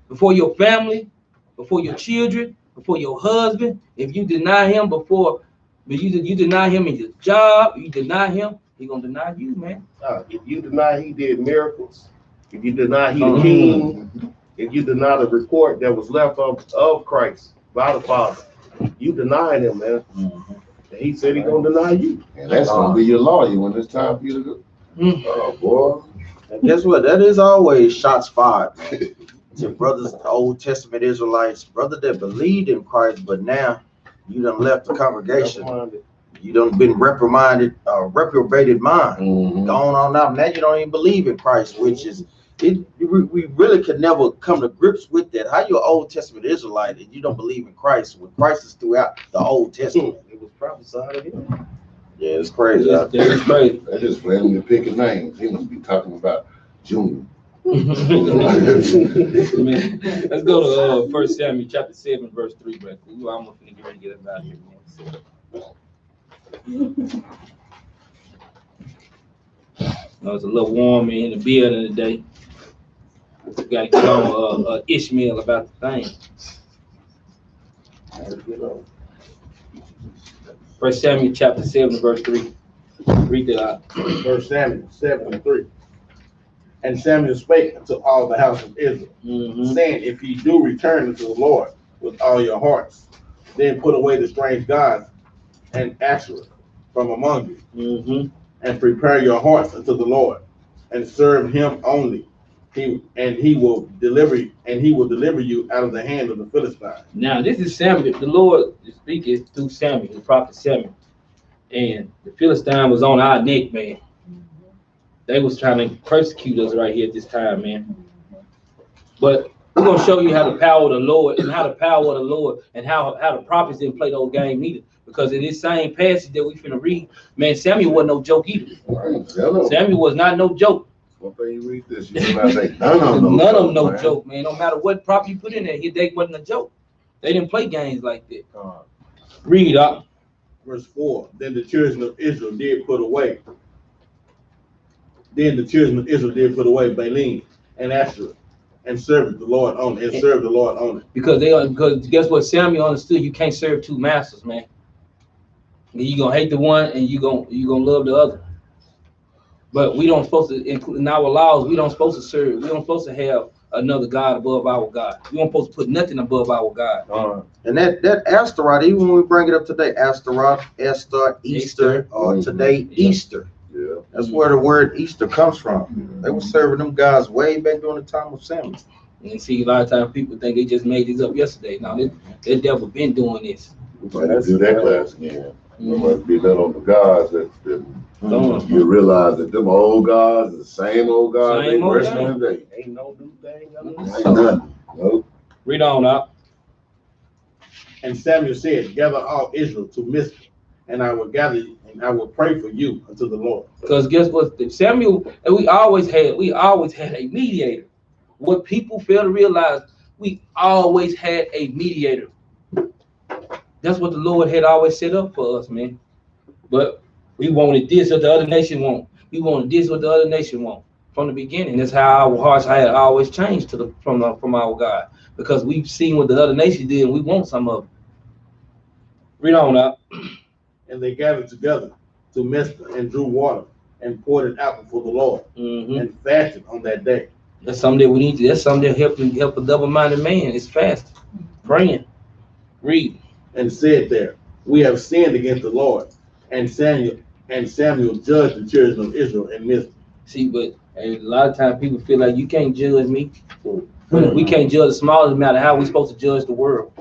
before your family, before your children, before your husband, if you deny him you deny him in your job, you deny him, he gonna deny you, man. If you deny he did miracles, if you deny he the king, if you deny the report that was left of Christ by the Father, you denied him, man. Mm-hmm. And he said he's gonna deny you. And that's gonna be your lawyer when it's time for you to go. Oh boy. And guess what? That is always shots fired, man. To brothers, the Old Testament Israelites, brother that believed in Christ, but now you done left the congregation. You done been reprimanded, reprobated mind. Going on now. Now you don't even believe in Christ, which is we really could never come to grips with that. How you an Old Testament Israelite and you don't believe in Christ when Christ is throughout the Old Testament? It was prophesied of him. Yeah, it's crazy. It's crazy. They just randomly picking names. He must be talking about Junior. Let's go to 1 Samuel chapter 7, verse 3, bro. I'm gonna get ready to get us out here, man. It's a little warm in the building today. We gotta get on Ishmael about the thing. 1 Samuel chapter 7, verse 3. Read that out. 1 Samuel 7:3. And Samuel spake unto all the house of Israel, saying, if ye do return unto the Lord with all your hearts, then put away the strange gods and Asherah from among you, and prepare your hearts unto the Lord, and serve him only. He will deliver you out of the hand of the Philistines. Now this is Samuel. The Lord is speaking through Samuel, the prophet Samuel, and the Philistine was on our neck, man. They was trying to persecute us right here at this time, man. But we're gonna show you how the power of the Lord and how the the prophets didn't play those games either. Because in this same passage that we finna read, man, Samuel wasn't no joke either. Samuel was not no joke. One thing you read this, you realize none of them no joke, man. No matter what prop you put in there, they wasn't a joke. They didn't play games like that. Read up. Verse 4. Then the children of Israel did put away. Baalim and Asherah, and served the Lord only, Because guess what? Samuel understood you can't serve two masters, man. You're gonna hate the one and you're gonna love the other. But we don't supposed to include in our laws, we don't supposed to serve, we don't supposed to have another God above our God. We don't supposed to put nothing above our God. And that Astaroth, even when we bring it up today, Astaroth, Esther, Easter, or today Easter. Yeah. That's where the word Easter comes from. They were serving them guys way back during the time of Samuel. And see, a lot of times people think they just made this up yesterday. Now, that devil been doing this. We might do that class again. There must be that on the gods that you realize that them old gods are the same old gods they worship today. Ain't no new thing. Ain't nothing. Nope. Read on up. And Samuel said, gather all Israel to Mizpah, and I will gather you, and I will pray for you unto the Lord. Because guess what? Samuel, and we always had a mediator. What people fail to realize, we always had a mediator. That's what the Lord had always set up for us, man. But we wanted this what the other nation want. We wanted this what the other nation want. From the beginning, that's how our hearts had always changed from our God. Because we've seen what the other nation did and we want some of it. Read on up. And they gathered together to Mizpah and drew water and poured it out before the Lord and fasted on that day. That's something that we need to. That's something that help a double-minded man. It's fasting, praying. Read. And said there, we have sinned against the Lord. And Samuel judged the children of Israel in Mizpah. See, but a lot of times people feel like you can't judge me. We can't judge the smallest matter. How are we supposed to judge the world?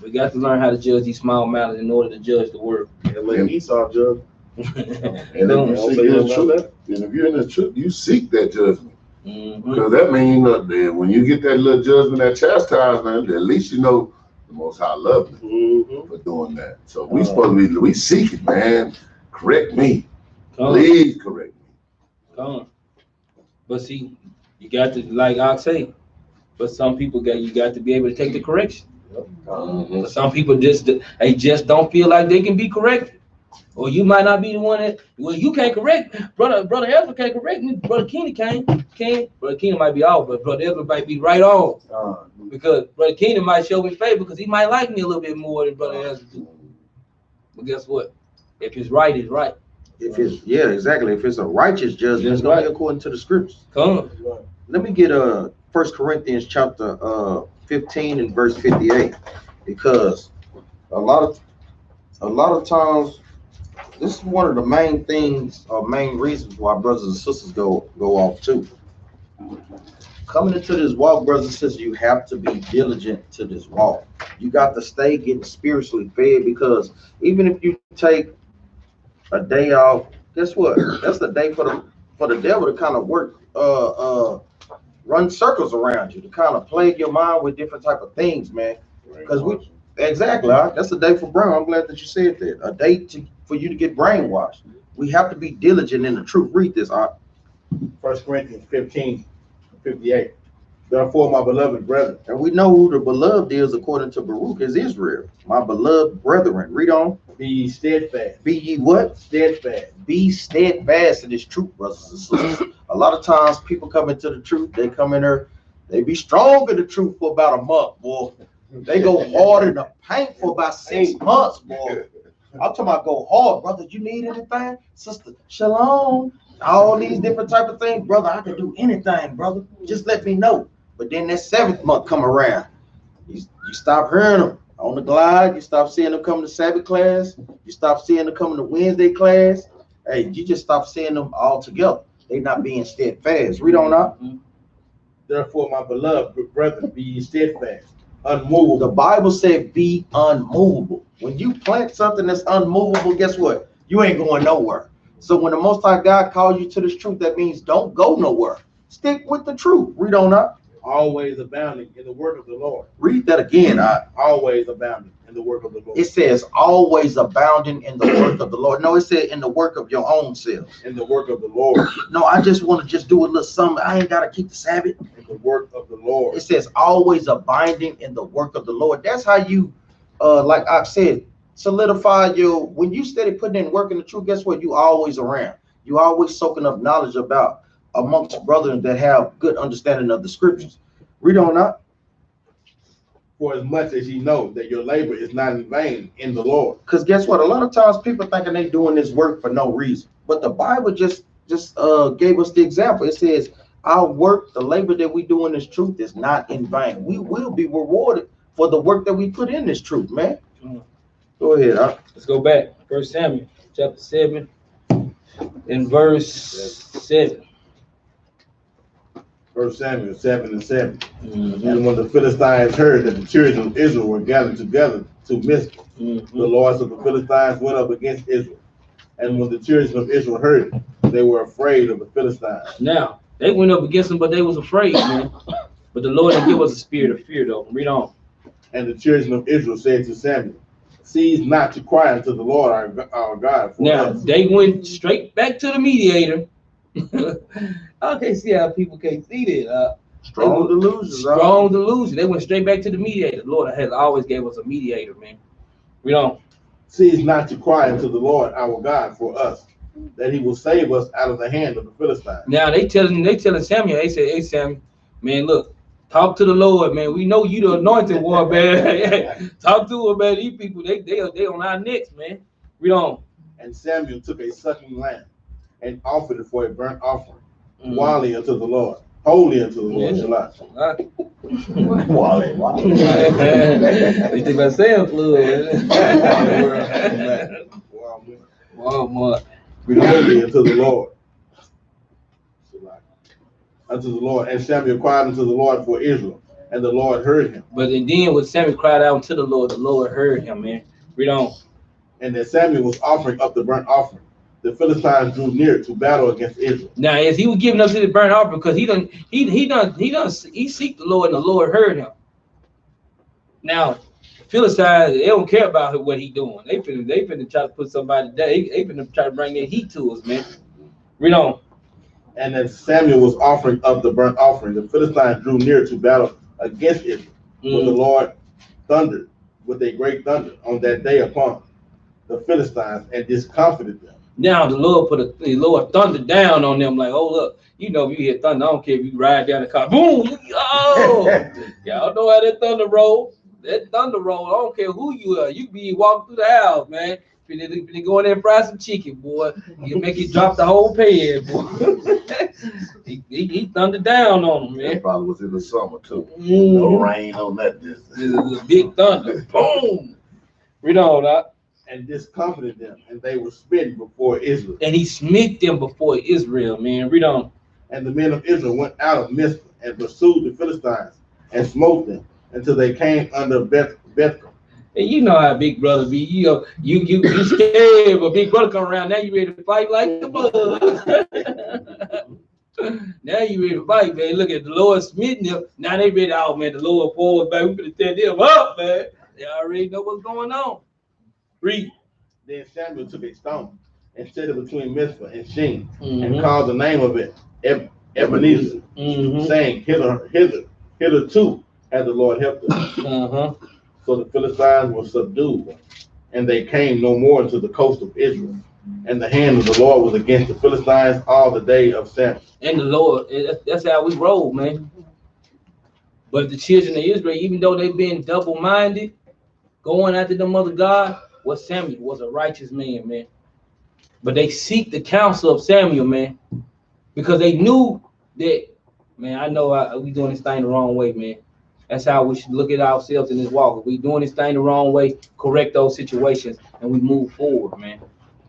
We got to learn how to judge these small matters in order to judge the world. And let Esau judge. And if you're in the truth, you seek that judgment. Because that means that when you get that little judgment, that chastisement, at least you know the Most High love me for doing that. So we supposed to be, we seek it, man. Correct me. Please correct me. Come on. But see, you got to, like I say, but some people you got to be able to take the correction. But some people just don't feel like they can be corrected. Or you might not be the one that, well, you can't correct. Brother Ezra can't correct me. Brother Keenan can. Brother Keenan might be off, but Brother Ezra might be right on. Because Brother Keenan might show me favor because he might like me a little bit more than Brother Ezra do. But guess what? If it's right, it's right. If it's exactly. If it's a righteous judgment, it's gonna be according to the scriptures. Come. Let me get 1 Corinthians chapter 15 and verse 58, because a lot of times this is one of the main things or main reasons why brothers and sisters go off too. Coming into this walk, brothers and sisters, you have to be diligent to this walk. You got to stay getting spiritually fed, because even if you take a day off, guess what? That's the day for the devil to kind of work, run circles around you, to kind of plague your mind with different type of things, man. Because exactly, that's a day for brain. I'm glad that you said that. A day for you to get brainwashed. We have to be diligent in the truth. Read this, 1 Corinthians 15:58. Therefore, my beloved brethren. And we know who the beloved is according to Baruch, is Israel. My beloved brethren. Read on. Be ye steadfast. Be ye what? Steadfast. Be steadfast in this truth, brothers and sisters. A lot of times people come into the truth, they come in there, they be strong in the truth for about a month, boy. They go hard in the paint for about 6 months, boy. I'm talking about go hard, brother. You need anything? Sister, shalom. All these different type of things, brother. I can do anything, brother. Just let me know. But then that 7th month come around. You stop hearing them on the glide. You stop seeing them come to Sabbath class. You stop seeing them coming to Wednesday class. Hey, you just stop seeing them all together. They not being steadfast. Read on up. Therefore, my beloved brethren, be ye steadfast, unmovable. The Bible said be unmovable. When you plant something that's unmovable, guess what? You ain't going nowhere. So when the Most High God calls you to this truth, that means don't go nowhere. Stick with the truth. Read on up. Always abounding in the work of the Lord. Read that again. Always abounding in the work of the Lord. It says always abounding in the work of the Lord. No, it said in the work of your own self. In the work of the Lord. No, I just want to just do a little something. I ain't got to keep the Sabbath. In the work of the Lord. It says always abiding in the work of the Lord. That's how you, like I said, solidify your, when you steady putting in work in the truth, guess what? You always around. You always soaking up knowledge about amongst brethren that have good understanding of the scriptures. Read on up. For as much as ye know that your labor is not in vain in the Lord. Because guess what? A lot of times people thinking they doing this work for no reason. But the Bible just gave us the example. It says our work, the labor that we do in this truth is not in vain. We will be rewarded for the work that we put in this truth, man. Go ahead. Let's go back. 1 Samuel chapter 7 and verse 7. 1 Samuel 7:7. And when the Philistines heard that the children of Israel were gathered together to Mizpah, the lords of the Philistines went up against Israel. And when the children of Israel heard it, they were afraid of the Philistines. Now, they went up against them, but they was afraid, man. But the Lord didn't give us a spirit of fear, though. Read on. And the children of Israel said to Samuel, cease not to cry unto the Lord our God. For now, us. they went straight back to the mediator. I can't see how people can't see that. Strong delusion. Strong delusion. They went straight back to the mediator. The Lord has always gave us a mediator, man. Read on. Cease not to cry unto the Lord our God for us, that he will save us out of the hand of the Philistines. Now they telling Samuel, they say, hey Samuel, man, look, talk to the Lord, man. We know you the anointed one, man. Talk to him, man. These people, they on our necks, man. Read on. And Samuel took a sucking lamb and offered it for a burnt offering, wildly unto the Lord, holy unto the Lord. Shalom. Wally. They think about Sam fluid. Walmart. Holy unto the Lord. Unto the Lord. And Samuel cried unto the Lord for Israel, and the Lord heard him. But then when Samuel cried out to the Lord heard him, man. Read on. And that Samuel was offering up the burnt offering, the Philistines drew near to battle against Israel. Now, as he was giving us the burnt offering, because he seeked the Lord, and the Lord heard him. Now, Philistines, they don't care about what he doing. They finna try to put somebody down. They finna try to bring their heat to us, man. Read on. And as Samuel was offering up the burnt offering, the Philistines drew near to battle against Israel. When the Lord thundered with a great thunder on that day upon the Philistines and discomfited them. Now the Lord thundered down on them like, oh look, you know, if you hear thunder, I don't care if you ride down the car, boom, oh, y'all know how that thunder roll. That thunder roll, I don't care who you are. You be walking through the house, man. Finna go in there and fry some chicken, boy. You make it drop the whole pan, boy. he thundered down on him, man. That probably was in the summer too. Mm-hmm. No rain on that distance. It was a big thunder. Boom. Read on, Doc. And discomfited them, and they were smitten before Israel. And he smit them before Israel, man. Read on. And the men of Israel went out of Mizpah and pursued the Philistines and smote them until they came under Bethel. And you know how big brother be. You scared, but big brother come around. Now you ready to fight like the bug. Now you ready to fight, man. Look at the Lord smitten them. Now they ready out, man. The Lord forward, man. We finna tear them up, man. They already know what's going on. Read. Then Samuel took a stone and set it between Mizpah and Shin, Mm-hmm. and called the name of it Ebenezer, Mm-hmm. saying, hitherto has the Lord helped us. Uh-huh. So the Philistines were subdued, and they came no more to the coast of Israel. And the hand of the Lord was against the Philistines all the day of Samuel. And the Lord, that's how we roll, man. But the children of Israel, even though they've been double-minded, going after the mother God, Samuel was a righteous man, man. But they seek the counsel of Samuel, man, because they knew that, man, I know we doing this thing the wrong way, man. That's how we should look at ourselves in this walk. If we doing this thing the wrong way, correct those situations, and we move forward, man.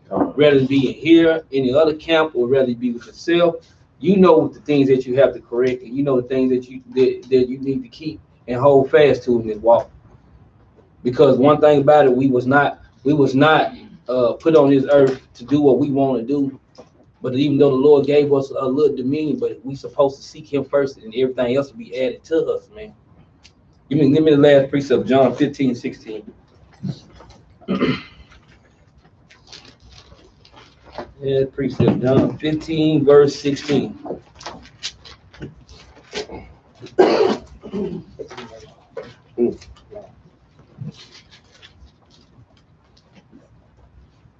Rather than be here in the other camp, or rather be with yourself, you know the things that you have to correct, and you know the things that you need to keep and hold fast to in this walk. Because one thing about it, we was not put on this earth to do what we want to do. But even though the Lord gave us a little dominion, but we supposed to seek Him first, and everything else will be added to us, man. Give me the last precept, John 15:16. Yeah, precept, John 15, verse 16.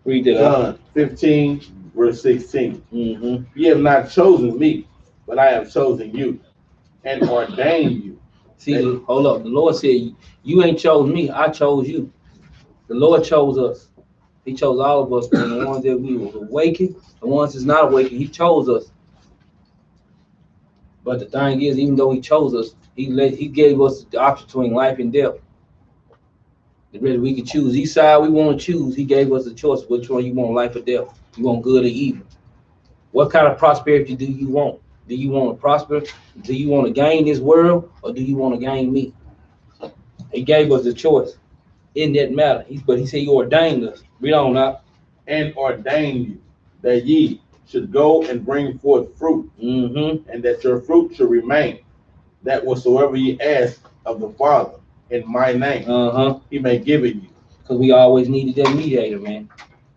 Read that. John 15, verse 16. Mm-hmm. Ye have not chosen me, but I have chosen you and ordained you. See, hold up. The Lord said, you ain't chose me, I chose you. The Lord chose us. He chose all of us, and the ones that we were awakened, the ones that's not awakened, He chose us. But the thing is, even though He chose us, He gave us the option between life and death. Whether we could choose each side we want to choose, He gave us a choice which one you want, life or death. You want good or evil. What kind of prosperity do you want? Do you want to prosper? Do you want to gain this world, or do you want to gain me? He gave us the choice in that matter. But He said He ordained us. Read on now. And ordained you that ye should go and bring forth fruit, Mm-hmm. and that your fruit should remain, that whatsoever ye ask of the Father in my name, Uh-huh. He may give it you. Because we always needed that mediator, man.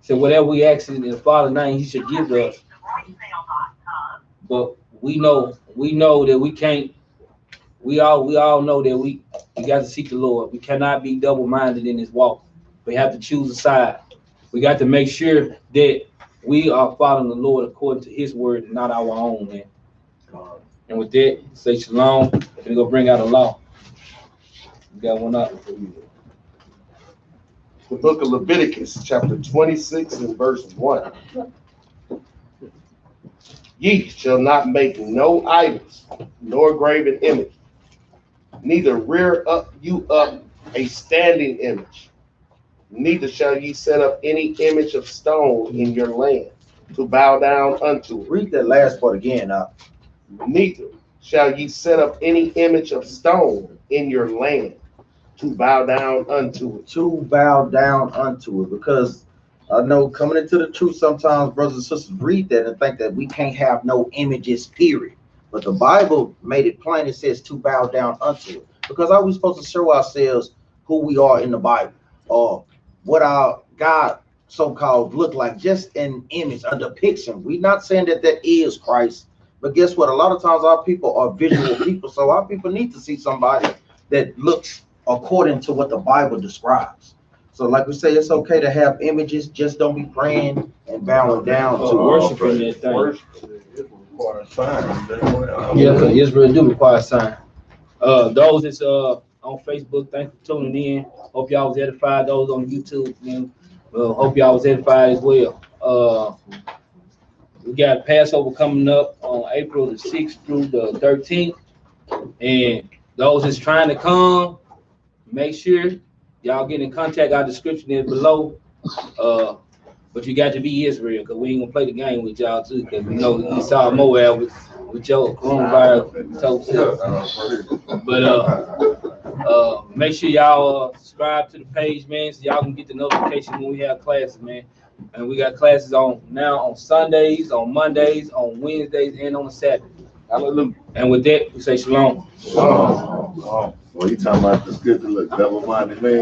So whatever we ask in the Father's name, He should give us. But we know that we can't. We all know that we got to seek the Lord. We cannot be double-minded in this walk. We have to choose a side. We got to make sure that we are following the Lord according to His word and not our own, man. And with that, say shalom. We're gonna bring out a law. We got one up. The book of Leviticus, chapter 26 and verse 1. Ye shall not make no idols, nor graven image, neither rear up you up a standing image, neither shall ye set up any image of stone in your land to bow down unto it. Read that last part again now. Neither shall ye set up any image of stone in your land to bow down unto it. To bow down unto it, because I know coming into the truth, sometimes brothers and sisters read that and think that we can't have no images, period. But the Bible made it plain. It says to bow down unto it. Because are we supposed to show ourselves who we are in the Bible, or what our God so-called look like, just an image, a depiction? We're not saying that is Christ, but guess what? A lot of times our people are visual people, so our people need to see somebody that looks according to what the Bible describes. So like we say, it's okay to have images, just don't be praying and bowing down to worshiping that thing. Worship it requires signs. Yeah, because Israel do require a sign. Those that's on Facebook, thanks for tuning in. Hope y'all was edified. Those on YouTube, man, Well, hope y'all was edified as well. We got Passover coming up on April the 6th through the 13th. And those that's trying to come, make sure y'all get in contact. Our description is below. But you got to be Israel, because we ain't gonna play the game with y'all too, because we know Esau Moab with your coronavirus told self. But make sure y'all subscribe to the page, man, so y'all can get the notification when we have classes, man. And we got classes on Sundays, on Mondays, on Wednesdays, and on Saturday. Hallelujah. And with that, we say shalom. Well, you talking about the scripture, look, double-minded man.